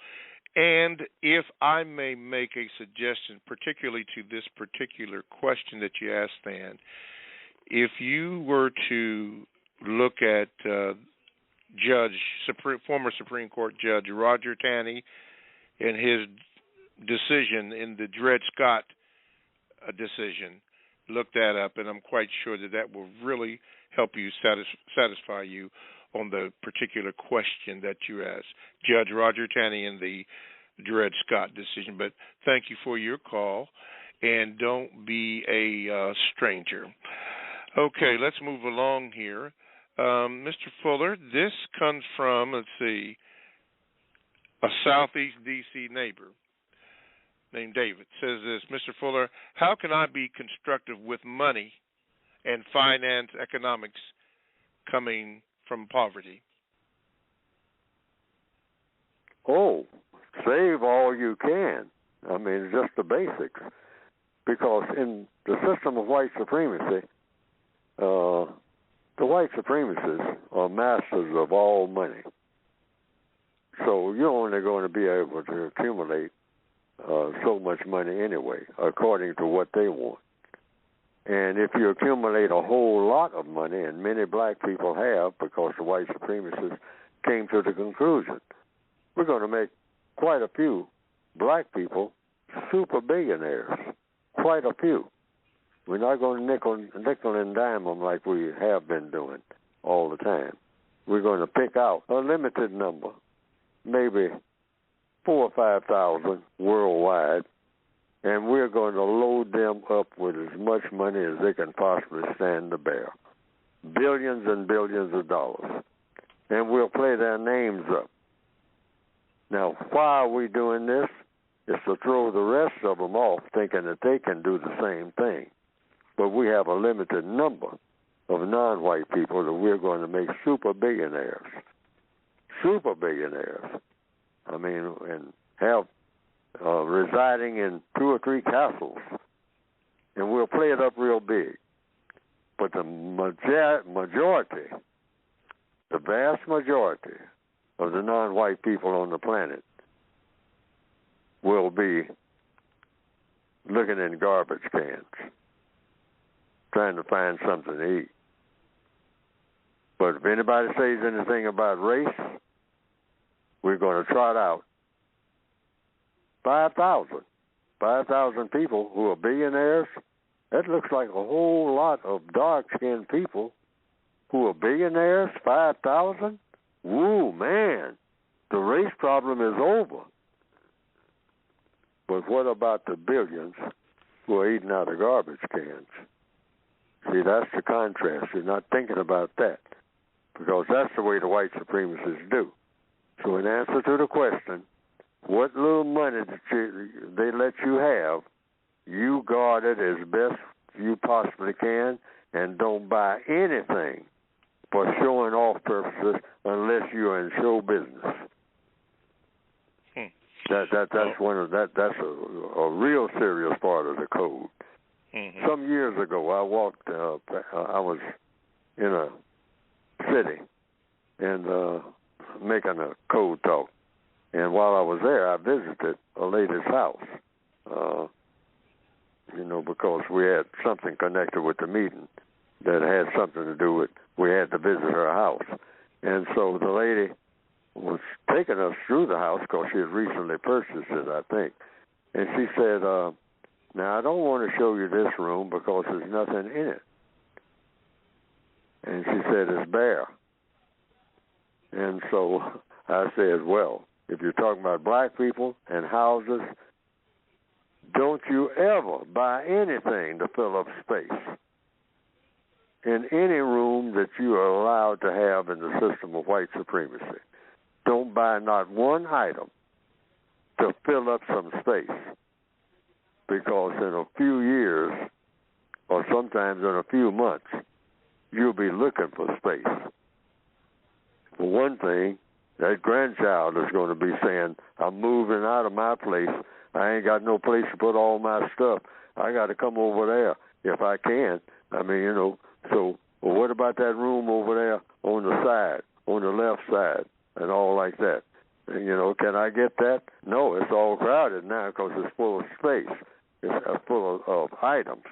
And if I may make a suggestion, particularly to this particular question that you asked, Stan, if you were to look at former Supreme Court Judge Roger Taney and his decision in the Dred Scott decision, look that up, and I'm quite sure that will really help you satisfy you on the particular question that you asked. Judge Roger Taney and the Dred Scott decision. But thank you for your call, and don't be a stranger. Okay, let's move along here. Mr. Fuller, this comes from, a Southeast D.C. neighbor named David. Says this, Mr. Fuller, how can I be constructive with money and finance economics coming from poverty? Oh, save all you can. I mean, just the basics. Because in the system of white supremacy, the white supremacists are masters of all money. So you're only going to be able to accumulate so much money anyway, according to what they want. And if you accumulate a whole lot of money, and many black people have, because the white supremacists came to the conclusion, we're going to make quite a few black people super billionaires, quite a few. We're not going to nickel and dime them like we have been doing all the time. We're going to pick out a limited number, maybe 4,000 or 5,000 worldwide, and we're going to load them up with as much money as they can possibly stand to bear. Billions and billions of dollars. And we'll play their names up. Now, why are we doing this? It's to throw the rest of them off, thinking that they can do the same thing. But we have a limited number of non-white people that we're going to make super billionaires. Super billionaires. I mean, and have residing in 2 or 3 castles. And we'll play it up real big. But the majority, the vast majority of the non-white people on the planet will be looking in garbage cans, trying to find something to eat. But if anybody says anything about race, we're going to trot out 5,000 people who are billionaires. That looks like a whole lot of dark-skinned people who are billionaires, 5,000. Woo, man, the race problem is over. But what about the billions who are eating out of garbage cans? See, that's the contrast. You're not thinking about that, because that's the way the white supremacists do. So in answer to the question, what little money that they let you have, you guard it as best you possibly can, and don't buy anything for showing off purposes unless you're in show business. That's a real serious part of the code. Mm-hmm. Some years ago, I was in a city and making a code talk. And while I was there, I visited a lady's house, because we had something connected with the meeting that had something to do with, we had to visit her house. And so the lady was taking us through the house because she had recently purchased it, I think. And she said, now, I don't want to show you this room because there's nothing in it. And she said, it's bare. And so I said, well, if you're talking about black people and houses, don't you ever buy anything to fill up space in any room that you are allowed to have in the system of white supremacy. Don't buy not one item to fill up some space, because in a few years, or sometimes in a few months, you'll be looking for space. For one thing, that grandchild is going to be saying, I'm moving out of my place. I ain't got no place to put all my stuff. I got to come over there if I can. I mean, you know, so what about that room over there on the side, on the left side, and all like that? And, you know, can I get that? No, it's all crowded now because it's full of space. It's full of items.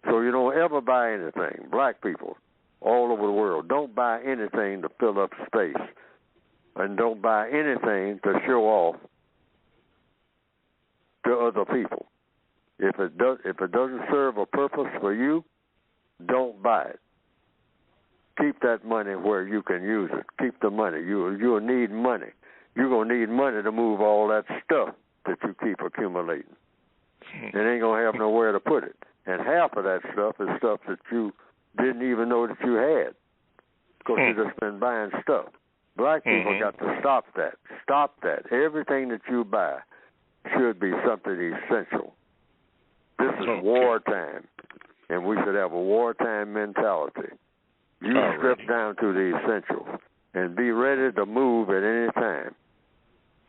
So you don't ever buy anything. Black people all over the world, don't buy anything to fill up space. And don't buy anything to show off to other people. If it doesn't serve a purpose for you, don't buy it. Keep that money where you can use it. Keep the money. You'll need money. You're going to need money to move all that stuff that you keep accumulating. It ain't going to have nowhere to put it. And half of that stuff is stuff that you didn't even know that you had because you just been buying stuff. Black people got to stop that. Stop that. Everything that you buy should be something essential. This is wartime, and we should have a wartime mentality. You strip down to the essentials and be ready to move at any time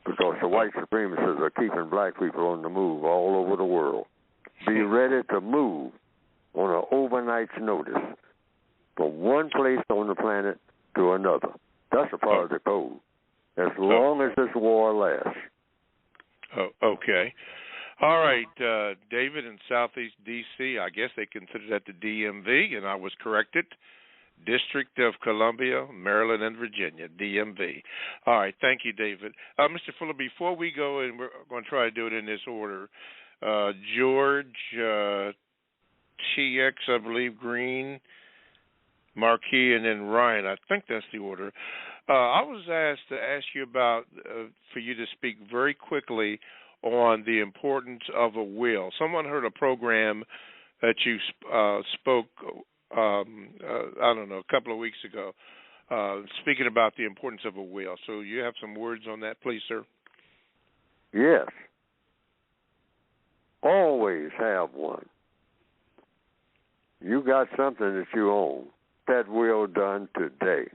because the white supremacists are keeping black people on the move all over the world. Be ready to move on an overnight's notice from one place on the planet to another. That's a part of the code, as long as this war lasts. Oh, okay. All right, David in Southeast D.C., I guess they consider that the DMV, and I was corrected. District of Columbia, Maryland, and Virginia, DMV. All right, thank you, David. Mr. Fuller, before we go, and we're going to try to do it in this order, George, TX, I believe, Green, Marquis, and then Ryan. I think that's the order. I was asked to ask you about, for you to speak very quickly on the importance of a will. Someone heard a program that you spoke, I don't know, a couple of weeks ago, speaking about the importance of a will. So you have some words on that, please, sir? Yes. Always have one. You got something that you own. That will done today.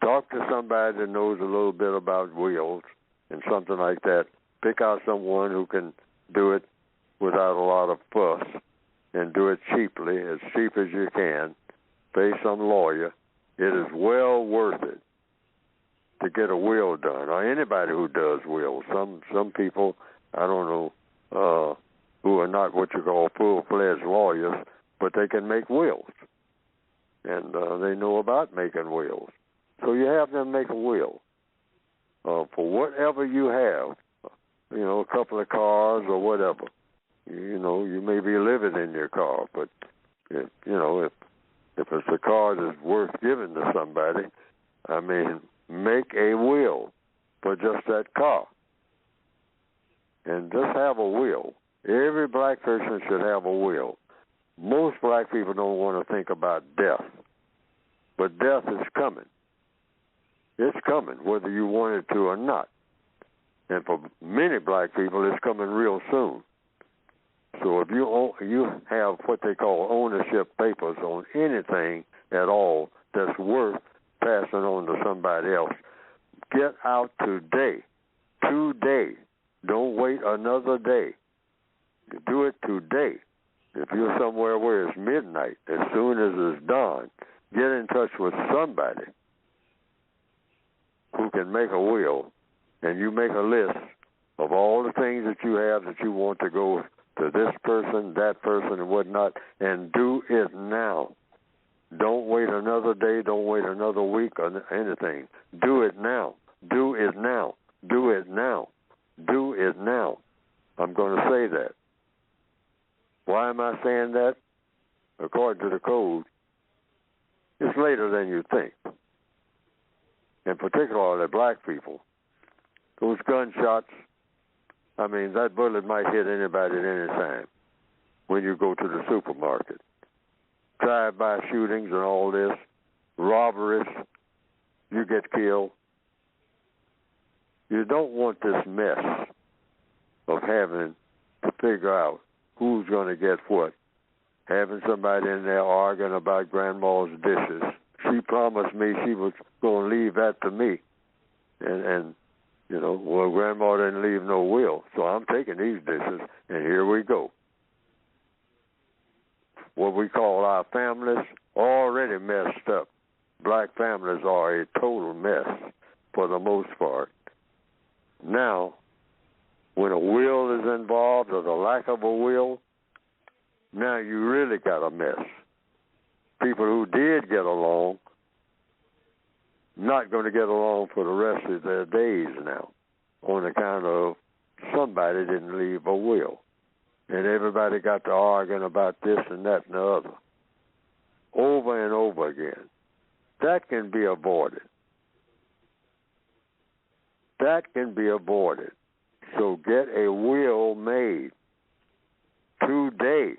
Talk to somebody that knows a little bit about wills and something like that. Pick out someone who can do it without a lot of fuss and do it cheaply, as cheap as you can. Pay some lawyer. It is well worth it to get a will done, or anybody who does wills. Some people, I don't know, who are not what you call full-fledged lawyers, but they can make wills. And they know about making wills. So you have them make a will for whatever you have, you know, a couple of cars or whatever. You know, you may be living in your car, but, if it's a car that's worth giving to somebody, I mean, make a will for just that car. And just have a will. Every black person should have a will. Most black people don't want to think about death, but death is coming. It's coming, whether you want it to or not. And for many black people, it's coming real soon. So if you have what they call ownership papers on anything at all that's worth passing on to somebody else, get out today. Today. Don't wait another day. Do it today. If you're somewhere where it's midnight, as soon as it's dawn, get in touch with somebody who can make a will, and you make a list of all the things that you have that you want to go to this person, that person, and whatnot, and do it now. Don't wait another day. Don't wait another week or anything. Do it now. Do it now. Do it now. Do it now. I'm going to say that. Why am I saying that? According to the code, it's later than you think. In particular, black people. Those gunshots, I mean, that bullet might hit anybody at any time when you go to the supermarket. Drive-by shootings and all this, robberies, you get killed. You don't want this mess of having to figure out who's going to get what. Having somebody in there arguing about grandma's dishes. She promised me she was going to leave that to me. And Well, Grandma didn't leave no will, so I'm taking these dishes, and here we go. What we call our families already messed up. Black families are a total mess for the most part. Now, when a will is involved or the lack of a will, now you really got a mess. People who did get along, not going to get along for the rest of their days now on account of somebody didn't leave a will. And everybody got to arguing about this and that and the other over and over again. That can be avoided. That can be avoided. So get a will made today.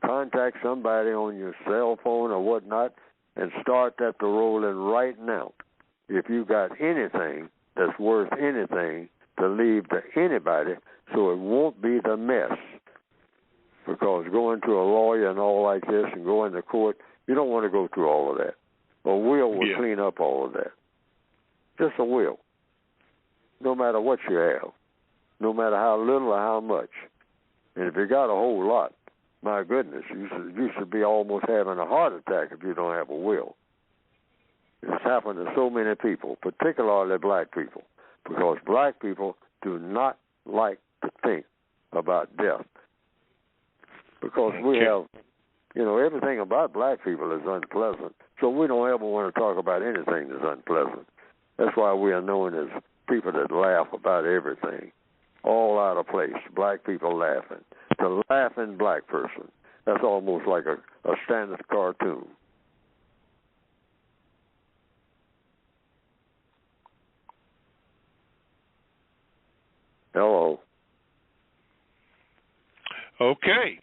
Contact somebody on your cell phone or whatnot and start that to rolling right now. If you got anything that's worth anything to leave to anybody, so it won't be the mess. Because going to a lawyer and all like this and going to court, you don't want to go through all of that. A will clean up all of that. Just a will. No matter what you have. No matter how little or how much. And if you got a whole lot, my goodness, you should be almost having a heart attack if you don't have a will. It's happened to so many people, particularly black people, because black people do not like to think about death. Because we have, everything about black people is unpleasant, so we don't ever want to talk about anything that's unpleasant. That's why we are known as people that laugh about everything, all out of place, black people laughing. The laughing black person, that's almost like a standard cartoon. Hello. Okay.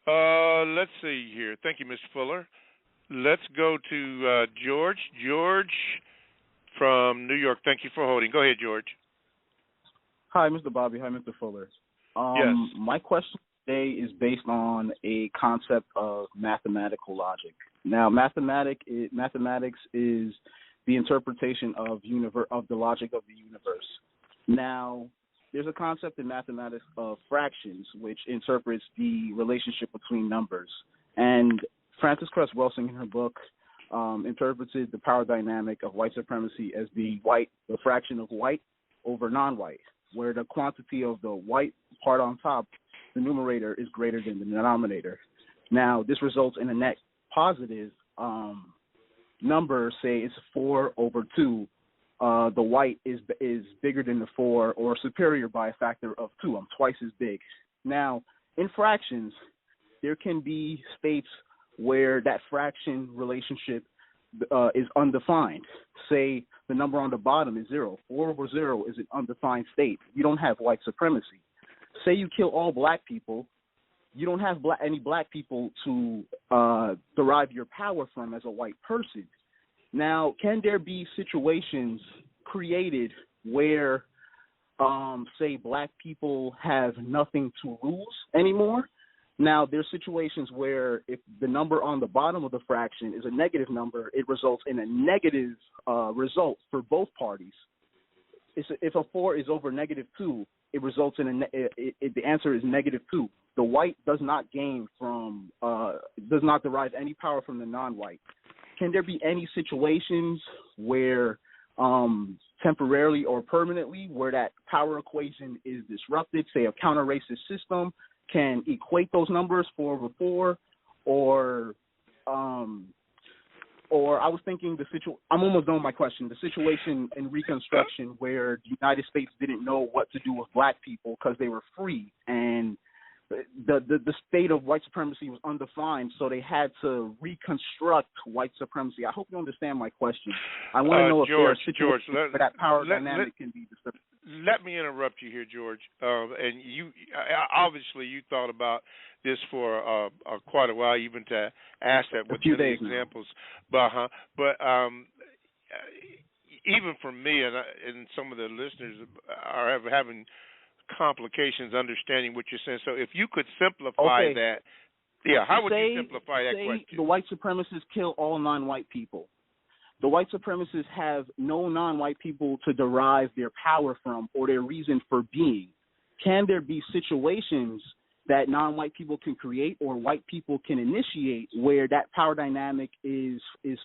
Let's see here. Thank you, Mr. Fuller. Let's go to George. George from New York. Thank you for holding. Go ahead, George. Hi, Mr. Bobby. Hi, Mr. Fuller. Yes. My question today is based on a concept of mathematical logic. Now, mathematics is the interpretation of the logic of the universe. Now, there's a concept in mathematics of fractions, which interprets the relationship between numbers. And Frances Cress Welsing, in her book, interpreted the power dynamic of white supremacy as being the fraction of white over non-white, where the quantity of the white part on top, the numerator, is greater than the denominator. Now, this results in a net positive number. Say it's 4 over 2. The white is bigger than the 4 or superior by a factor of 2. I'm twice as big. Now, in fractions, there can be states where that fraction relationship is undefined. Say the number on the bottom is 0. 4 over 0 is an undefined state. You don't have white supremacy. Say you kill all black people, you don't have any black people to derive your power from as a white person. Now, can there be situations created where, say, black people have nothing to lose anymore? Now, there's situations where if the number on the bottom of the fraction is a negative number, it results in a negative result for both parties. If a 4 is over -2, it results in the answer is -2. The white does not gain from, does not derive any power from the non-white. Can there be any situations where temporarily or permanently where that power equation is disrupted, say a counter-racist system can equate those numbers 4 over 4, or I was thinking I'm almost done with my question. The situation in Reconstruction where the United States didn't know what to do with black people because they were free, and the state of white supremacy was undefined, so they had to reconstruct white supremacy. I hope you understand my question. I want to know if there's a situation where that power dynamic can be disturbed. Let me interrupt you here, George. And you obviously you thought about this for quite a while, even to ask that with the examples. But even for me and some of the listeners are having complications understanding what you're saying. So if you could simplify that, how would you simplify that question? The white supremacists kill all non-white people. the white supremacists have no non-white people to derive their power from or their reason for being. Can there be situations that non-white people can create or white people can initiate where that power dynamic is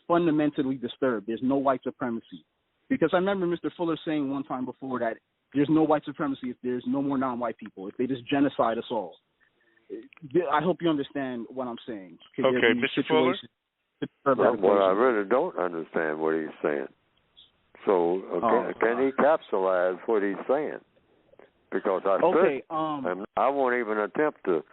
fundamentally disturbed? There's no white supremacy. Because I remember Mr. Fuller saying one time before that there's no white supremacy if there's no more non-white people, if they just genocide us all. I hope you understand what I'm saying. Okay, Mr. Fuller? Well, I really don't understand what he's saying. So can he capsulize what he's saying? Because I won't even attempt to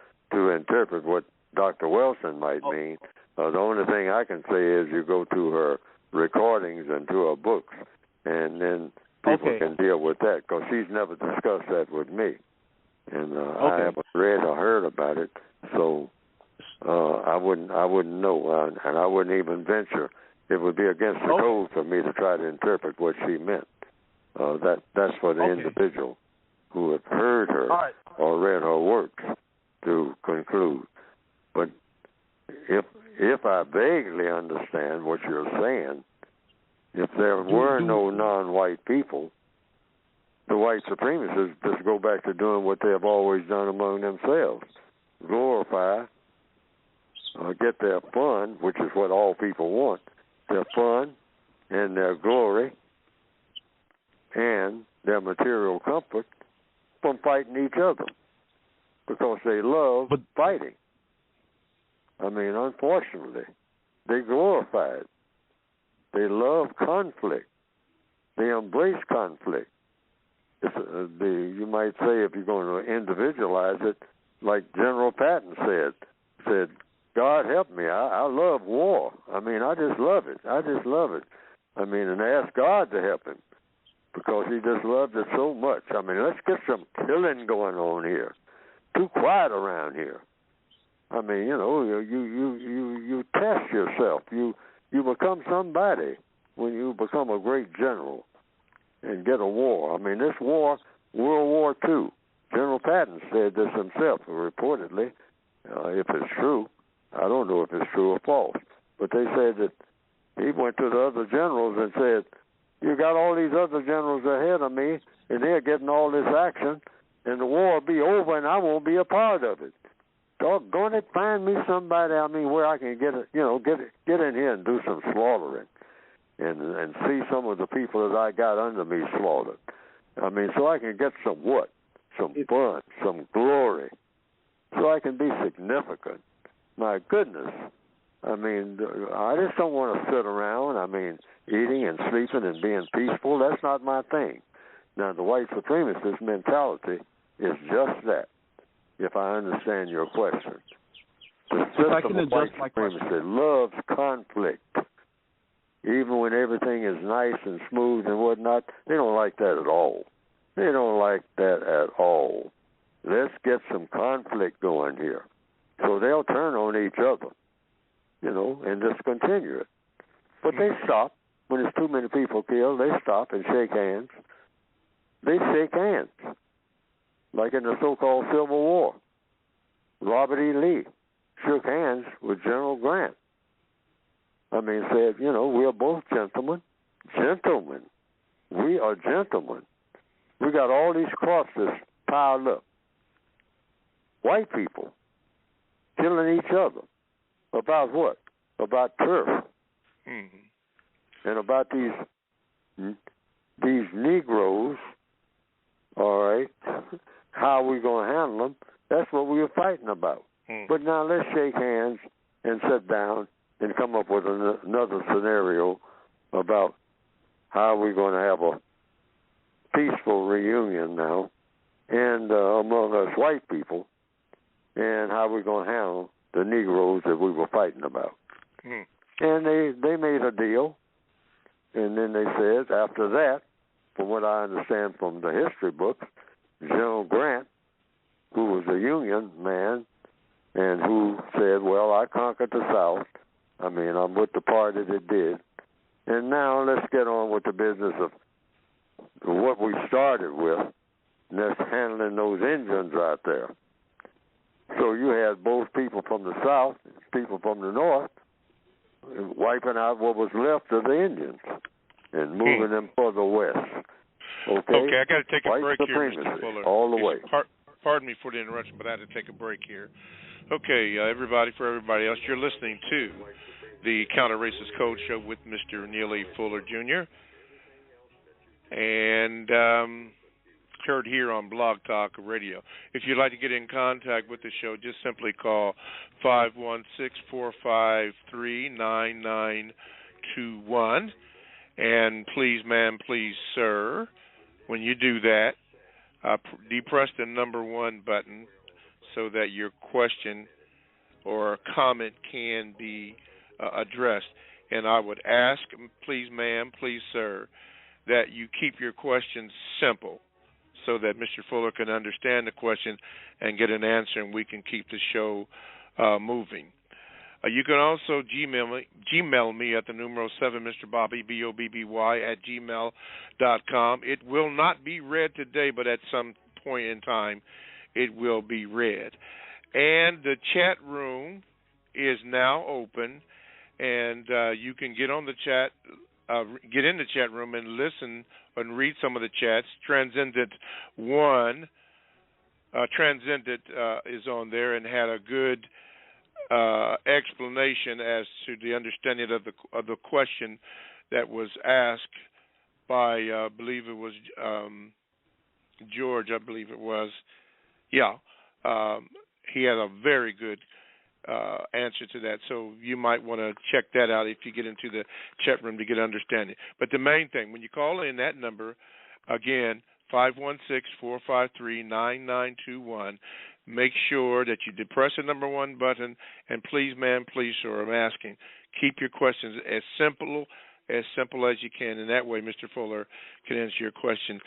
interpret what Dr. Wilson might mean. The only thing I can say is you go to her recordings and to her books, and then people can deal with that, because she's never discussed that with me. And I haven't read or heard about it, so I wouldn't know, and I wouldn't even venture. It would be against the code for me to try to interpret what she meant. That's for the individual who have heard her or read her works to conclude. But if I vaguely understand what you're saying, if there were no non-white people, the white supremacists just go back to doing what they have always done among themselves: glorify, get their fun, which is what all people want, their fun and their glory and their material comfort from fighting each other, because they love fighting. I mean, unfortunately, they glorify it. They love conflict. They embrace conflict. You might say, if you're going to individualize it, like General Patton said, God help me, I love war. I mean, I just love it. I mean, and ask God to help him, because he just loved it so much. I mean, let's get some killing going on here. Too quiet around here. I mean, you test yourself. You become somebody when you become a great general and get a war. I mean, this war, World War II, General Patton said this himself, reportedly, if it's true. I don't know if it's true or false, but they said that he went to the other generals and said, you got all these other generals ahead of me, and they're getting all this action, and the war will be over, and I won't be a part of it. Doggone it, find me somebody, I mean, where I can get in here and do some slaughtering and see some of the people that I got under me slaughtered. I mean, so I can get some fun, some glory, so I can be significant. My goodness. I mean, I just don't want to sit around, I mean, eating and sleeping and being peaceful. That's not my thing. Now, the white supremacist mentality is just that, if I understand your question. The system of white supremacy loves conflict. Even when everything is nice and smooth and whatnot, they don't like that at all. They don't like that at all. Let's get some conflict going here. So they'll turn on each other, and just continue it. But they stop. When there's too many people killed, they stop and shake hands. They shake hands, like in the so-called Civil War. Robert E. Lee shook hands with General Grant. I mean, said, we're both gentlemen. Gentlemen. We are gentlemen. We got all these crosses piled up. White people killing each other. About what? About turf. And about these Negroes, all right, how we going to handle them, that's what we were fighting about. But now let's shake hands and sit down and come up with another scenario about how we're going to have a peaceful reunion now, and among us white people, and how we're going to handle the Negroes that we were fighting about. And they made a deal, and then they said, after that, from what I understand from the history books, General Grant, who was a Union man, and who said, well, I conquered the South. I mean, I'm with the party that did. And now let's get on with the business of what we started with, and that's handling those Indians out there. So you had both people from the South, people from the North, wiping out what was left of the Indians and moving them further west. Okay, I got to take a White break here, supremacy, Mr. Fuller. all the way. Pardon me for the interruption, but I had to take a break here. Okay, everybody, for everybody else, you're listening to the Counter-Racist Code Show with Mr. Neely Fuller Jr. and heard here on Blog Talk Radio. If you'd like to get in contact with the show, just simply call 516-453-9921. And please, ma'am, please, sir, when you do that, depress the number 1 button so that your question or comment can be addressed. And I would ask, please, ma'am, please, sir, that you keep your questions simple so that Mr. Fuller can understand the question and get an answer, and we can keep the show moving. You can also Gmail me at the numeral 7, Mr. Bobby, BOBBY, at gmail.com. It will not be read today, but at some point in time, it will be read. And the chat room is now open, and you can get on the chat, get in the chat room and listen and read some of the chats. Transcendent is on there and had a good explanation as to the understanding of the question that was asked by, I believe it was George. I believe it was. Yeah, he had a very good answer to that. So you might want to check that out if you get into the chat room to get understanding. But the main thing, when you call in that number, again, 516-453-9921, make sure that you depress the number 1 button, and please, ma'am, please, sir, I'm asking, keep your questions as simple as you can, and that way Mr. Fuller can answer your question.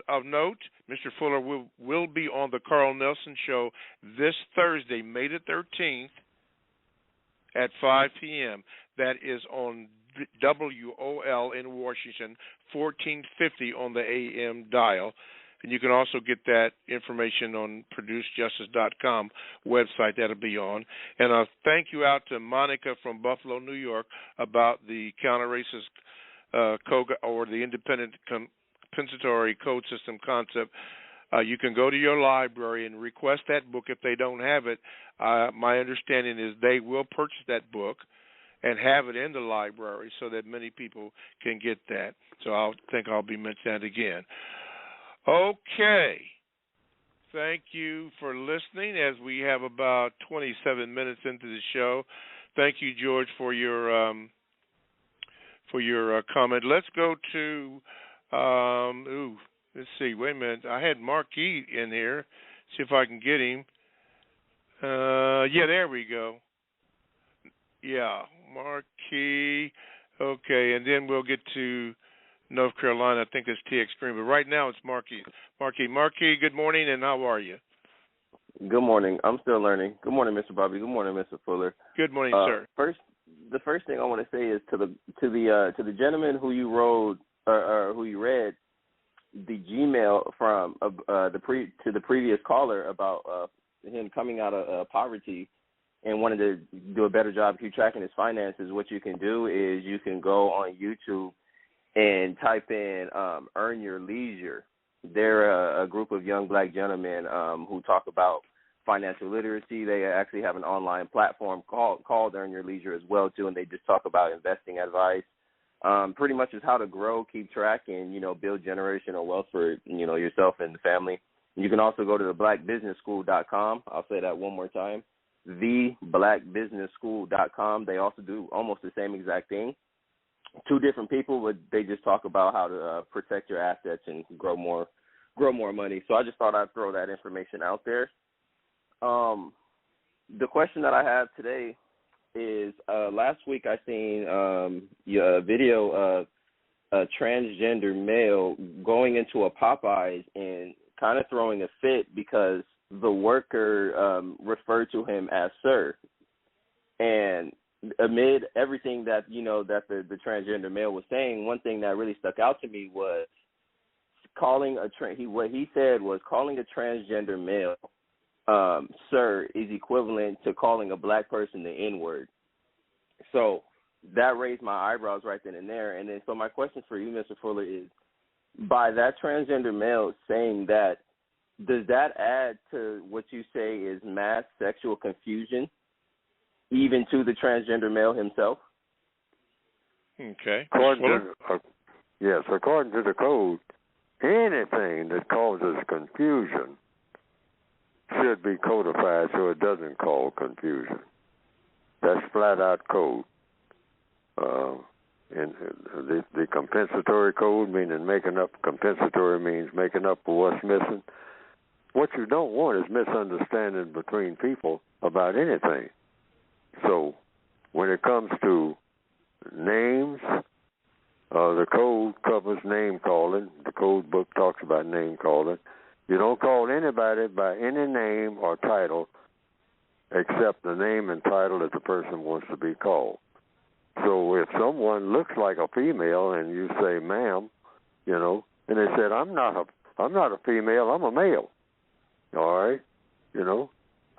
Of note, Mr. Fuller will be on the Carl Nelson Show this Thursday, May the 13th, at 5 p.m. That is on WOL in Washington, 1450 on the AM dial. And you can also get that information on ProduceJustice.com website that'll be on. And a thank you out to Monica from Buffalo, New York, about the counter-racist code or the independent compensatory code system concept. You can go to your library and request that book if they don't have it. My understanding is they will purchase that book and have it in the library so that many people can get that. So I think I'll be mentioning that again. Okay. Thank you for listening as we have about 27 minutes into the show. Thank you, George, for your comment. Let's go to let's see. Wait a minute. I had Marquis in here. See if I can get him. Yeah, there we go. Yeah, Marquis. Okay, and then we'll get to North Carolina. I think it's TX Green, but right now it's Marquis. Marquis, good morning, and how are you? Good morning. I'm still learning. Good morning, Mr. Bobby. Good morning, Mr. Fuller. Good morning, sir. The first thing I want to say is to the gentleman who you wrote or who you read the Gmail from to the previous caller about him coming out of poverty and wanted to do a better job keep tracking his finances. What you can do is you can go on YouTube and type in Earn Your Leisure. They're a group of young black gentlemen who talk about financial literacy. They actually have an online platform called Earn Your Leisure as well, too, and they just talk about investing advice. Pretty much is how to grow, keep track, and, build generational wealth for, yourself and the family. And you can also go to theblackbusinessschool.com. I'll say that one more time, theblackbusinessschool.com. They also do almost the same exact thing. Two different people, but they just talk about how to protect your assets and grow more money. So I just thought I'd throw that information out there. The question that I have today is last week I seen a video of a transgender male going into a Popeyes and kind of throwing a fit because the worker referred to him as sir. And amid everything that that the transgender male was saying, one thing that really stuck out to me was what he said was calling a transgender male sir is equivalent to calling a black person the N-word. So that raised my eyebrows right then and there. And then so my question for you, Mr. Fuller, is by that transgender male saying that, does that add to what you say is mass sexual confusion, even to the transgender male himself? Okay. Yes, according to the code, anything that causes confusion should be codified so it doesn't cause confusion. That's flat out code. And the compensatory code, meaning making up, compensatory means making up for what's missing. What you don't want is misunderstanding between people about anything. So when it comes to names, the code covers name calling. The code book talks about name calling. You don't call anybody by any name or title except the name and title that the person wants to be called. So if someone looks like a female and you say, ma'am, and they said, I'm not a female, I'm a male. All right?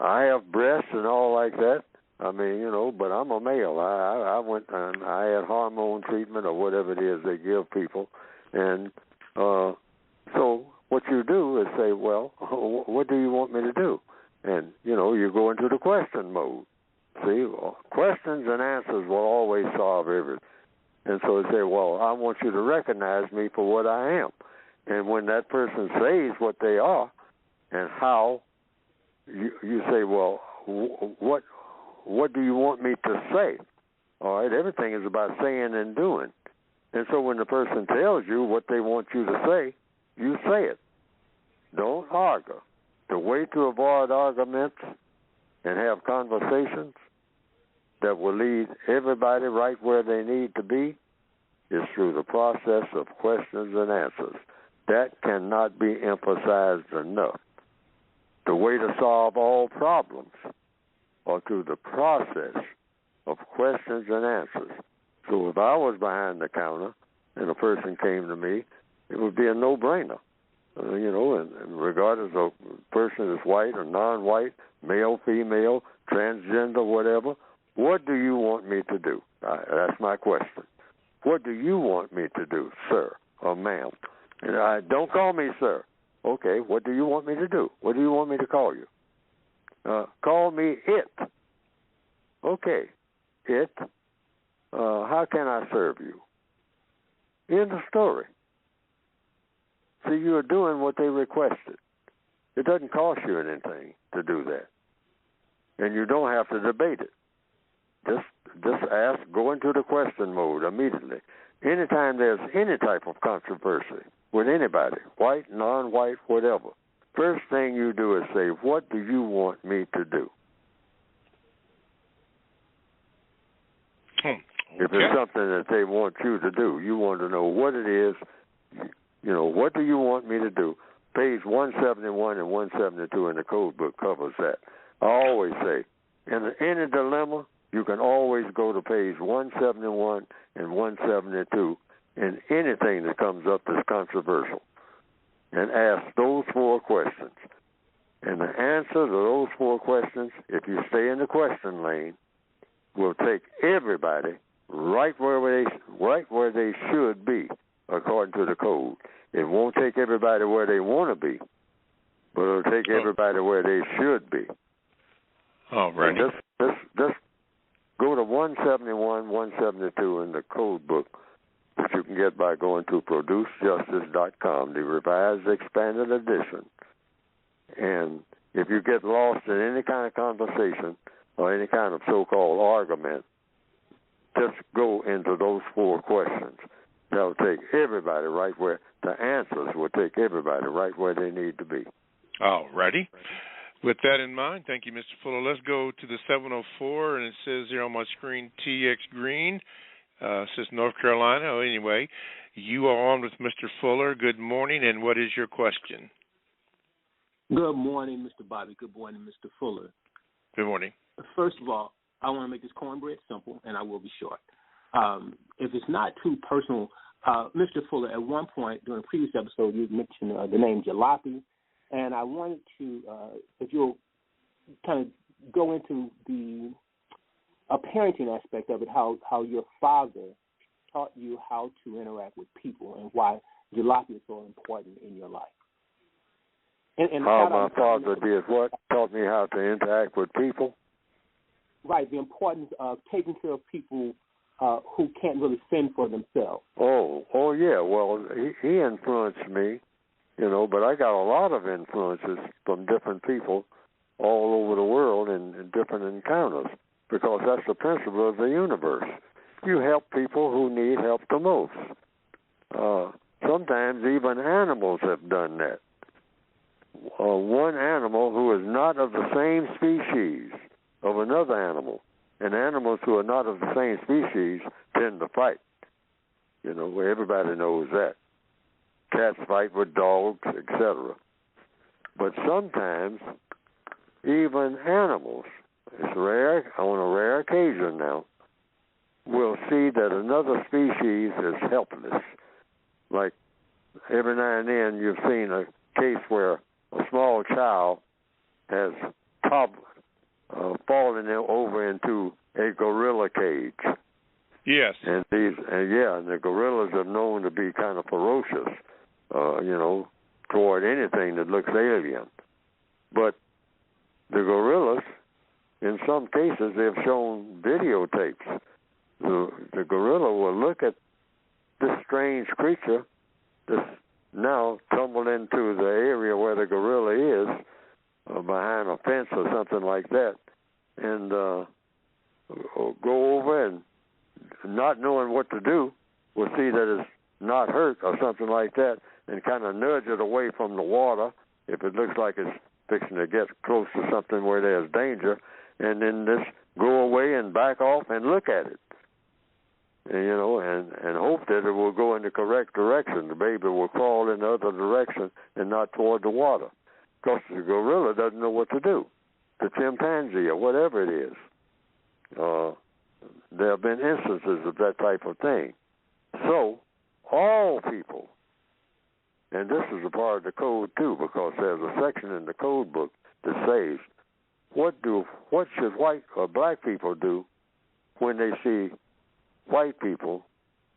I have breasts and all like that. I mean, but I'm a male. I went and I had hormone treatment or whatever it is they give people. And so what you do is say, well, what do you want me to do? And, you go into the question mode. See, questions and answers will always solve everything. And so they say, well, I want you to recognize me for what I am. And when that person says what they are and how, you say, well, what do you want me to say? All right, everything is about saying and doing. And so when the person tells you what they want you to say, you say it. Don't argue. The way to avoid arguments and have conversations that will lead everybody right where they need to be is through the process of questions and answers. That cannot be emphasized enough. The way to solve all problems are through the process of questions and answers. So if I was behind the counter and a person came to me, it would be a no-brainer. And regardless of the person is white or non-white, male, female, transgender, whatever, what do you want me to do? That's my question. What do you want me to do, sir or ma'am? And don't call me sir. Okay, what do you want me to do? What do you want me to call you? Call me it. Okay, it. How can I serve you? End of story. See, you're doing what they requested. It doesn't cost you anything to do that. And you don't have to debate it. Just ask, go into the question mode immediately. Anytime there's any type of controversy with anybody, white, non-white, whatever, first thing you do is say, what do you want me to do? Okay. If it's something that they want you to do, you want to know what it is, what do you want me to do? Page 171 and 172 in the code book covers that. I always say, in any dilemma, you can always go to page 171 and 172 in anything that comes up that's controversial and ask those 4 questions. And the answer to those 4 questions, if you stay in the question lane, will take everybody right where they should be according to the code. It won't take everybody where they want to be, but it'll take everybody where they should be. All right. Just go to 171, 172 in the code book, which you can get by going to producejustice.com, the revised expanded edition. And if you get lost in any kind of conversation or any kind of so-called argument, just go into those 4 questions. That'll take everybody right where the answers will take everybody right where they need to be. All righty. With that in mind, thank you, Mr. Fuller. Let's go to the 704, and it says here on my screen, TX Green. It says North Carolina. Oh, anyway, you are on with Mr. Fuller. Good morning, and what is your question? Good morning, Mr. Bobby. Good morning, Mr. Fuller. Good morning. First of all, I want to make this cornbread simple, and I will be short. If it's not too personal, Mr. Fuller, at one point during a previous episode, you mentioned the name Jalopy, and I wanted to, if you'll kind of go into the a parenting aspect of it, how your father taught you how to interact with people and why jalopy is so important in your life. And how my father did what? Taught me how to interact with people? Right, the importance of taking care of people who can't really fend for themselves. Oh, yeah. Well, he influenced me, but I got a lot of influences from different people all over the world in different encounters, because that's the principle of the universe. You help people who need help the most. Sometimes even animals have done that. One animal who is not of the same species of another animal, and animals who are not of the same species tend to fight. Everybody knows that. Cats fight with dogs, etc. But sometimes even animals, it's rare, on a rare occasion now, will see that another species is helpless. Like every now and then you've seen a case where a small child has fallen over into a gorilla cage. Yes. And the gorillas are known to be kind of ferocious, toward anything that looks alien. But the gorillas, in some cases, they've shown videotapes. The gorilla will look at this strange creature that's now tumbled into the area where the gorilla is, behind a fence or something like that, and go over and, not knowing what to do, will see that it's not hurt or something like that, and kind of nudge it away from the water if it looks like it's fixing to get close to something where there's danger, and then just go away and back off and look at it. And hope that it will go in the correct direction. The baby will crawl in the other direction and not toward the water, because the gorilla doesn't know what to do. The chimpanzee or whatever it is. There have been instances of that type of thing. So, all people, and this is a part of the code too, because there's a section in the code book that says, what should white or black people do when they see white people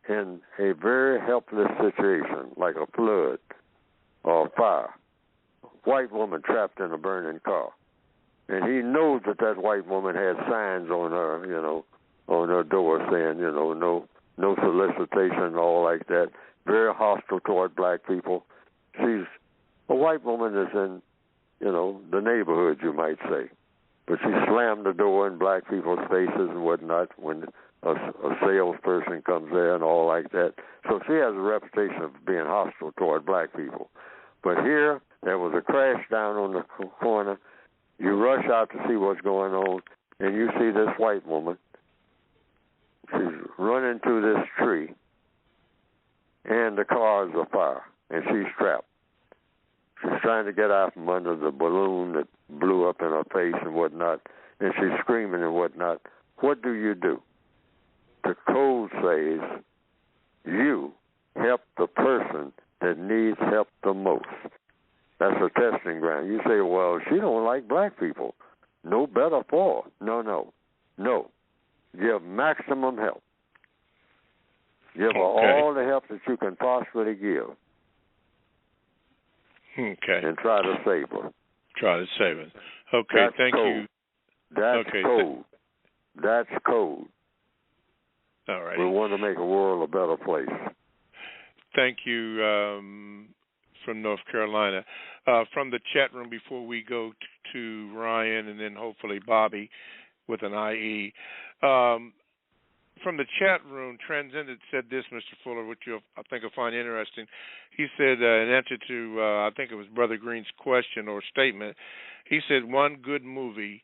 in a very helpless situation, like a flood or a fire? White woman trapped in a burning car. And he knows that white woman has signs on her, on her door saying, no solicitation and all like that. Very hostile toward black people. A white woman is in, the neighborhood, you might say. But she slammed the door in black people's faces and whatnot when a salesperson comes there and all like that. So she has a reputation of being hostile toward black people. But here, there was a crash down on the corner. You rush out to see what's going on, and you see this white woman. She's running to this tree, and the car is afire, and she's trapped. She's trying to get out from under the balloon that blew up in her face and whatnot, and she's screaming and whatnot. What do? The code says you help the person that needs help the most. That's a testing ground. You say, well, she don't like black people. No better for her. No. Give maximum help. Give her all the help that you can possibly give. Okay. And try to save her. Okay, that's thank code. you. That's code. That's code. All right. We want to make a world a better place. Thank you from North Carolina. From the chat room, before we go to Ryan and then hopefully Bobby with an IE. From the chat room, Transcendent said this, Mr. Fuller, which I think you'll find interesting. He said, in answer to, I think it was Brother Green's question or statement, he said one good movie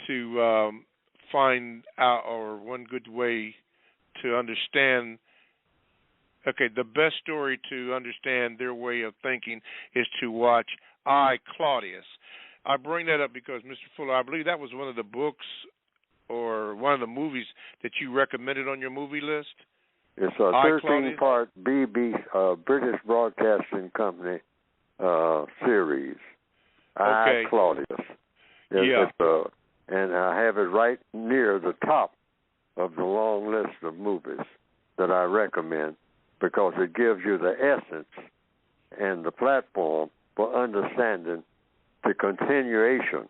to find out, or one good way to understand, the best story to understand their way of thinking is to watch I, Claudius. I bring that up because, Mr. Fuller, I believe that was one of the books or one of the movies that you recommended on your movie list? It's a 13-part British Broadcasting Company series. I, Claudius. It's and I have it right near the top of the long list of movies that I recommend because it gives you the essence and the platform for understanding the continuation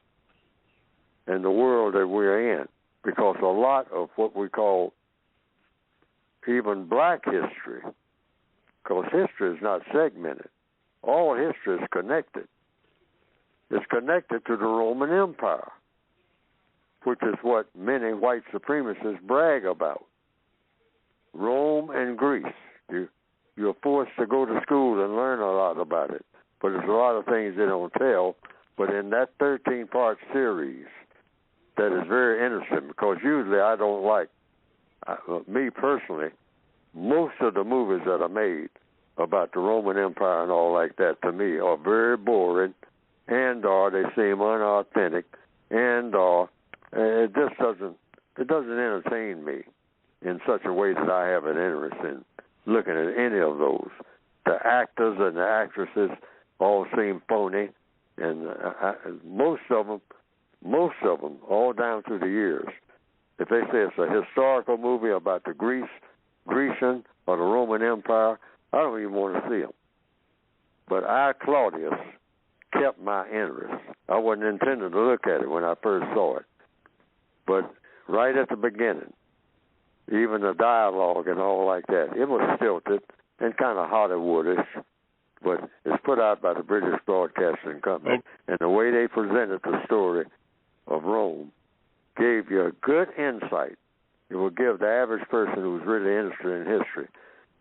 in the world that we're in. Because a lot of what we call even black history, because history is not segmented, all history is connected. It's connected to the Roman Empire, which is what many white supremacists brag about. Rome and Greece. You're forced to go to school and learn a lot about it. But there's a lot of things they don't tell. But in that 13-part series, that is very interesting because usually I don't like, me personally, most of the movies that are made about the Roman Empire and all like that, to me, are very boring and or they seem unauthentic and or it just doesn't entertain me in such a way that I have an interest in looking at any of those. The actors and the actresses all seem phony, and most of them, all down through the years, if they say it's a historical movie about the Grecian or the Roman Empire, I don't even want to see them. But Claudius kept my interest. I wasn't intending to look at it when I first saw it. But right at the beginning, even the dialogue and all like that, it was stilted and kind of Hollywoodish, but it's put out by the British Broadcasting Company. And the way they presented the story of Rome gave you a good insight. It will give the average person who's really interested in history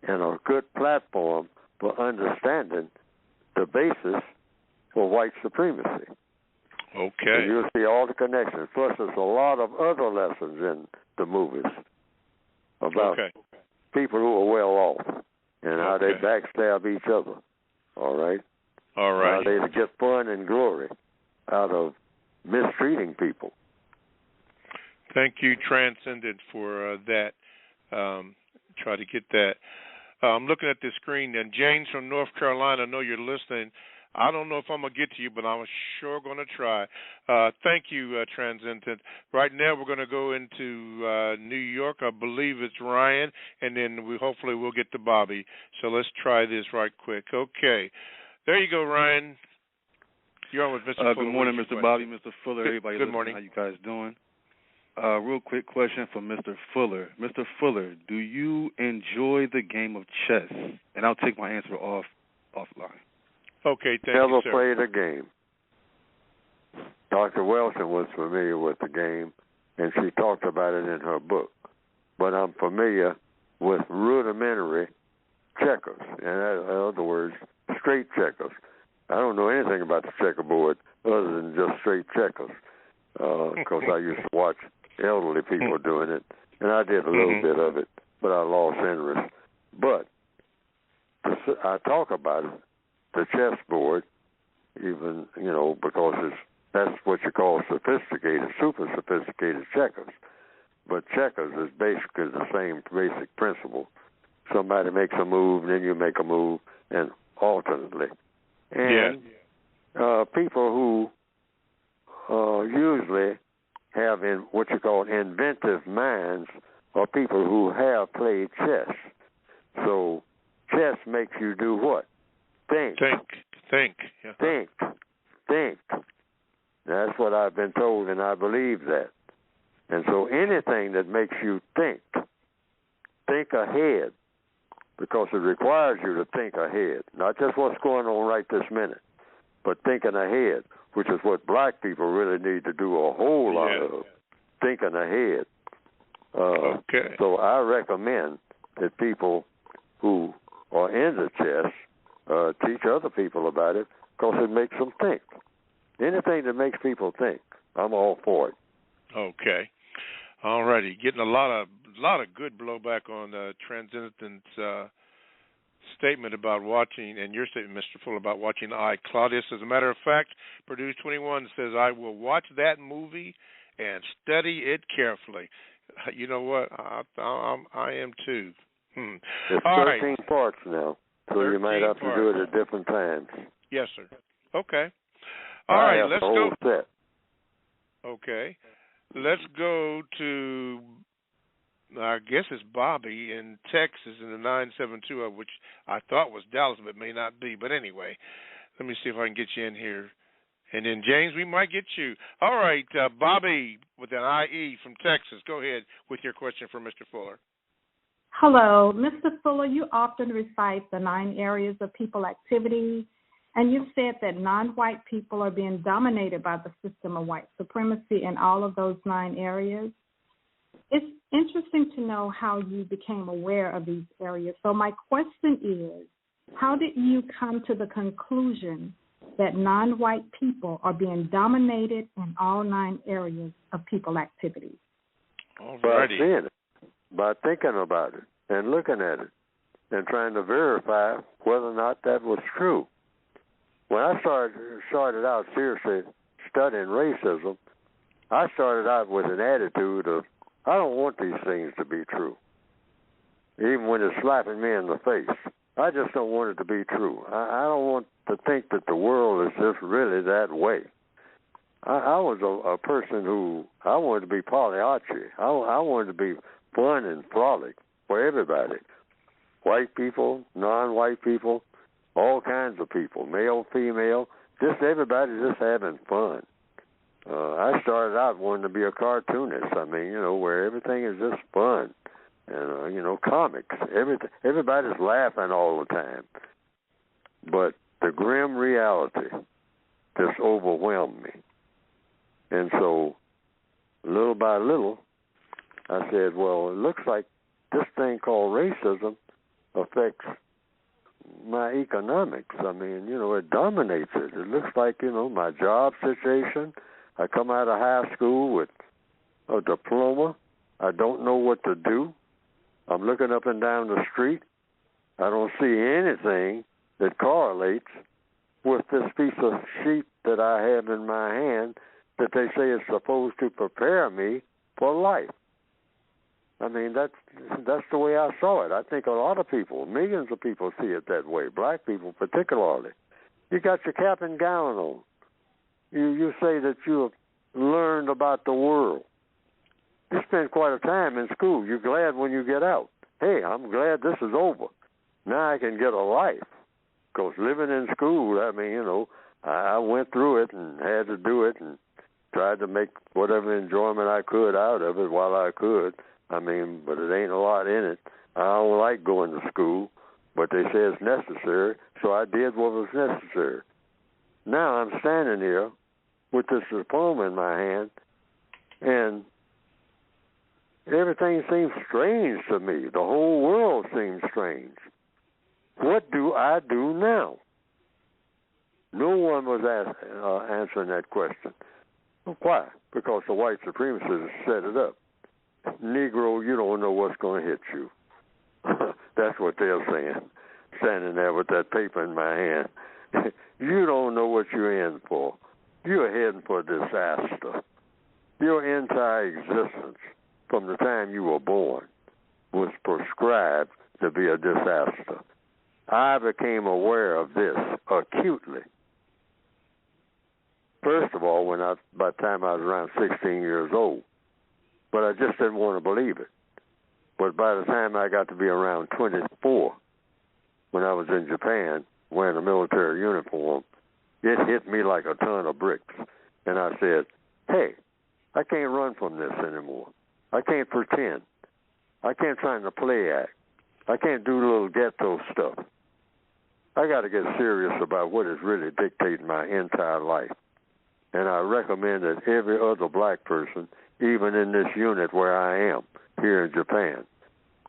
and a good platform for understanding the basis for white supremacy. Okay. And you'll see all the connections. Plus, there's a lot of other lessons in the movies about people who are well off and how they backstab each other. All right? All right. How they get fun and glory out of mistreating people. Thank you, Transcendent, for that. Try to get that. I'm looking at the screen, and James from North Carolina, I know you're listening. I don't know if I'm going to get to you, but I'm sure going to try. Thank you, Transcendent. Right now we're going to go into New York. I believe it's Ryan, and then hopefully we'll get to Bobby. So let's try this right quick. Okay. There you go, Ryan. You're on with Mr. Fuller. Good morning, Mr. Bobby, Mr. Fuller, everybody. Good morning. How you guys doing? Real quick question for Mr. Fuller. Mr. Fuller, do you enjoy the game of chess? And I'll take my answer offline. Okay, thank you, sir. Never played a game. Dr. Wilson was familiar with the game, and she talked about it in her book. But I'm familiar with rudimentary checkers. In other words, straight checkers. I don't know anything about the checkerboard other than just straight checkers. Because I used to watch elderly people doing it, and I did a little bit of it, but I lost interest. But I talk about it, the chessboard, even, because that's what you call sophisticated, super sophisticated checkers. But checkers is basically the same basic principle. Somebody makes a move, and then you make a move, and alternately. And people who usually have what you call inventive minds are people who have played chess. So chess makes you do what? Think. Yeah. Think. That's what I've been told, and I believe that. And so anything that makes you think ahead, because it requires you to think ahead, not just what's going on right this minute, but thinking ahead, which is what black people really need to do a whole lot of, thinking ahead. So I recommend that people who are into chess teach other people about it because it makes them think. Anything that makes people think, I'm all for it. Okay. All righty. Getting a lot of good blowback on Transcendent's statement about watching, and your statement, Mr. Fuller, about watching Claudius. As a matter of fact, Purdue 21 says, I will watch that movie and study it carefully. You know what? I am too. It's all 13 right. parts now, so you might have to do it at different times. Yes, sir. Okay. All right, let's go. Set. Okay. Let's go to, I guess it's Bobby in Texas in the 972, which I thought was Dallas, but may not be. But anyway, let me see if I can get you in here. And then, James, we might get you. All right, Bobby with an IE from Texas. Go ahead with your question for Mr. Fuller. Hello. Mr. Fuller, you often recite the 9 areas of people activity, and you've said that non-white people are being dominated by the system of white supremacy in all of those 9 areas. It's interesting to know how you became aware of these areas. So my question is, how did you come to the conclusion that non-white people are being dominated in all 9 areas of people activity? By seeing it, by thinking about it and looking at it and trying to verify whether or not that was true. When I started out seriously studying racism, I started out with an attitude of, I don't want these things to be true, even when it's slapping me in the face. I just don't want it to be true. I don't want to think that the world is just really that way. I was a person who, I wanted to be polyarchy. I wanted to be fun and frolic for everybody. White people, non-white people, all kinds of people, male, female, just everybody just having fun. I started out wanting to be a cartoonist. I mean, where everything is just fun. And, comics. Everybody's laughing all the time. But the grim reality just overwhelmed me. And so, little by little, I said, well, it looks like this thing called racism affects my economics. I mean, it dominates it. It looks like, my job situation. I come out of high school with a diploma. I don't know what to do. I'm looking up and down the street. I don't see anything that correlates with this piece of sheet that I have in my hand that they say is supposed to prepare me for life. I mean, that's the way I saw it. I think a lot of people, millions of people see it that way, black people particularly. You got your cap and gown on. You say that you have learned about the world. You spend quite a time in school. You're glad when you get out. Hey, I'm glad this is over. Now I can get a life. Because living in school, I mean, I went through it and had to do it and tried to make whatever enjoyment I could out of it while I could. I mean, but it ain't a lot in it. I don't like going to school, but they say it's necessary, so I did what was necessary. Now I'm standing here with this diploma in my hand, and everything seems strange to me. The whole world seems strange. What do I do now? No one was answering that question. Why? Because the white supremacists set it up. Negro, you don't know what's going to hit you. That's what they're saying, standing there with that paper in my hand. You don't know what you're in for. You're heading for disaster. Your entire existence, from the time you were born, was prescribed to be a disaster. I became aware of this acutely. First of all, by the time I was around 16 years old, but I just didn't want to believe it. But by the time I got to be around 24, when I was in Japan wearing a military uniform, it hit me like a ton of bricks. And I said, hey, I can't run from this anymore. I can't pretend. I can't try to play act. I can't do little ghetto stuff. I got to get serious about what is really dictating my entire life. And I recommend that every other black person, even in this unit where I am, here in Japan,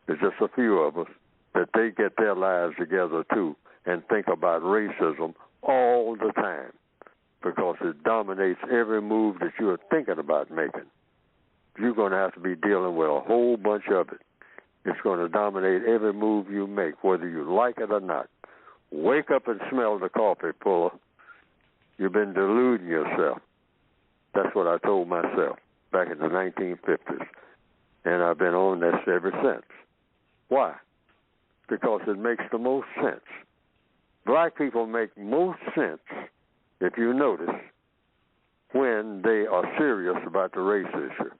there's just a few of us, that they get their lives together too and think about racism all the time, because it dominates every move that you're thinking about making. You're going to have to be dealing with a whole bunch of it. It's going to dominate every move you make, whether you like it or not. Wake up and smell the coffee, Fuller. You've been deluding yourself. That's what I told myself back in the 1950s. And I've been on this ever since. Why? Because it makes the most sense. Black people make most sense, if you notice, when they are serious about the race issue.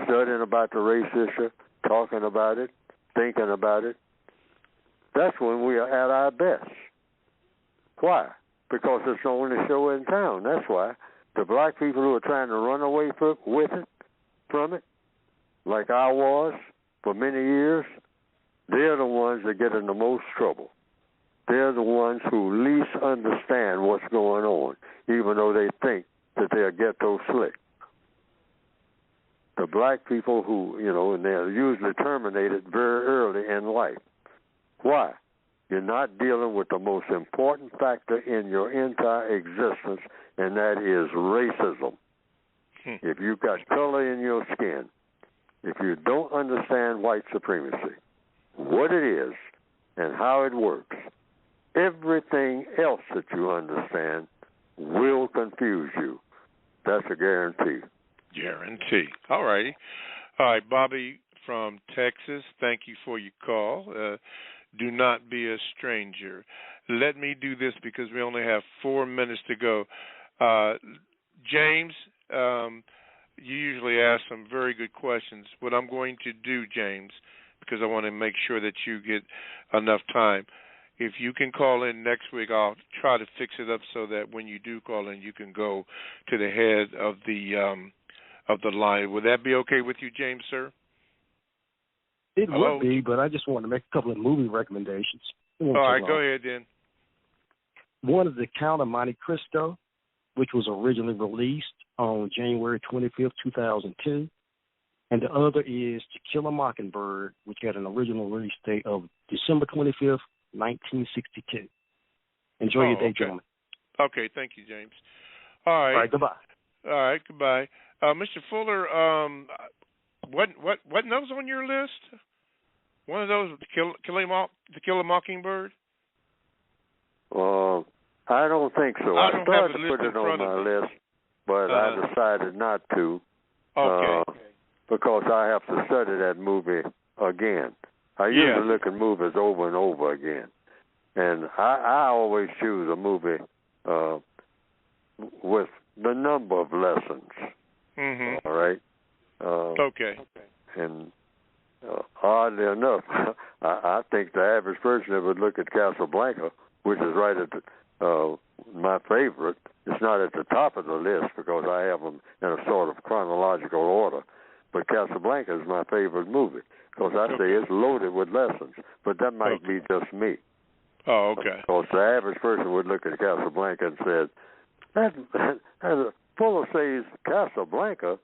Studying about the race issue, talking about it, thinking about it, that's when we are at our best. Why? Because it's the only show in town. That's why. The black people who are trying to run away from it, like I was for many years, they're the ones that get in the most trouble. They're the ones who least understand what's going on, even though they think that they're ghetto slick. The black people who, and they're usually terminated very early in life. Why? You're not dealing with the most important factor in your entire existence, and that is racism. If you've got color in your skin, if you don't understand white supremacy, what it is and how it works, everything else that you understand will confuse you. That's a guarantee. Guarantee. All righty. All right, Bobby from Texas, thank you for your call. Do not be a stranger. Let me do this because we only have 4 minutes to go. James, you usually ask some very good questions. What I'm going to do, James, because I want to make sure that you get enough time, if you can call in next week, I'll try to fix it up so that when you do call in, you can go to the head of the line. Would that be okay with you, James, sir? It Hello? would be, but I just want to make a couple of movie recommendations. All right, go ahead then. One is The Count of Monte Cristo, which was originally released on January 25th, 2002. And the other is To Kill a Mockingbird, which had an original release date of December 25th, 1962. Enjoy your day, okay. gentlemen. Okay, thank you, James. All right. All right, goodbye. All right, goodbye. Mr. Fuller, what notes on your list? One of those, To Kill a Mockingbird? I don't think so. I I started to put it on my list, but I decided not to. Okay. Because I have to study that movie again. I usually look at movies over and over again. And I always choose a movie with the number of lessons. Mm-hmm. All right? Okay. And oddly enough, I think the average person that would look at Casablanca, which is right at my favorite, it's not at the top of the list because I have them in a sort of chronological order. But Casablanca is my favorite movie because I say it's loaded with lessons. But that might be just me. Oh, okay. Because the average person would look at Casablanca and said, that Fuller says Casablanca.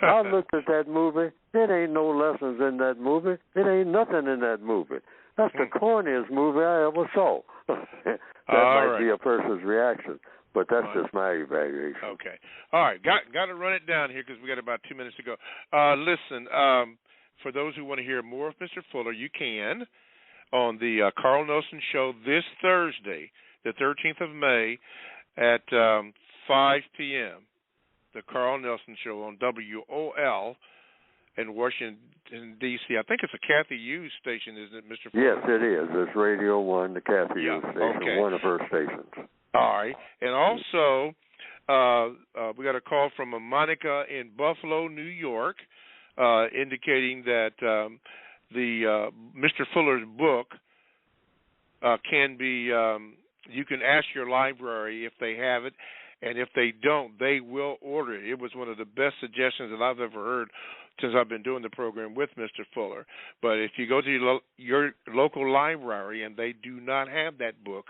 I looked at that movie. There ain't no lessons in that movie. It ain't nothing in that movie. That's the corniest movie I ever saw. That might be a person's reaction. But that's just my evaluation. Okay. All right. Got to run it down here because we got about 2 minutes to go. Listen, for those who want to hear more of Mr. Fuller, you can on the Carl Nelson Show this Thursday, the 13th of May at 5 p.m. The Carl Nelson Show on WOL in Washington, D.C. I think it's a Kathy Hughes station, isn't it, Mr. Fuller? Yes, it is. It's Radio 1, the Kathy Hughes station, one of her stations. All right. And also, we got a call from a Monica in Buffalo, New York, indicating that the Mr. Fuller's book can be, you can ask your library if they have it, and if they don't, they will order it. It was one of the best suggestions that I've ever heard since I've been doing the program with Mr. Fuller. But if you go to your local library and they do not have that book,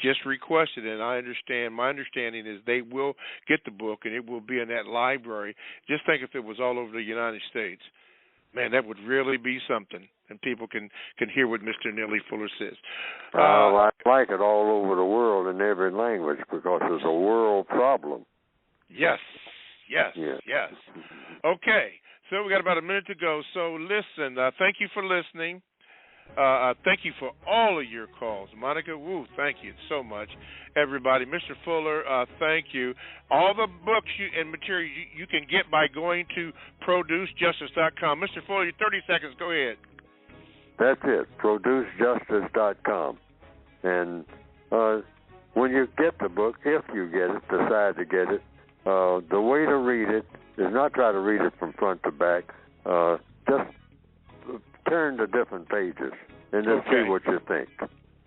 just request it, and my understanding is they will get the book, and it will be in that library. Just think if it was all over the United States. Man, that would really be something, and people can hear what Mr. Neely Fuller says. I like it all over the world in every language because it's a world problem. Yes. Okay, so we got about a minute to go. So listen, thank you for listening. Thank you for all of your calls. Monica, thank you so much. Everybody, Mr. Fuller, thank you. All the books and material you can get by going to producejustice.com. Mr. Fuller, 30 seconds. Go ahead. That's it, producejustice.com. And when you get the book, if you get it, decide to get it, The way to read it is not try to read it from front to back. Just turn to different pages and just see what you think.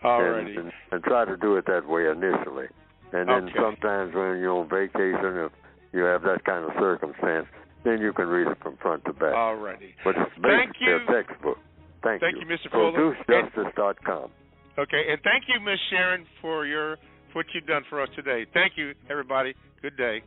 Alrighty. And try to do it that way initially. And then sometimes when you're on vacation, if you have that kind of circumstance, then you can read it from front to back. Alrighty. But it's basically a textbook. Thank you. Thank you, Mr. Fuller. ProduceJustice.com. Okay, and thank you, Miss Sharon, for what you've done for us today. Thank you, everybody. Good day.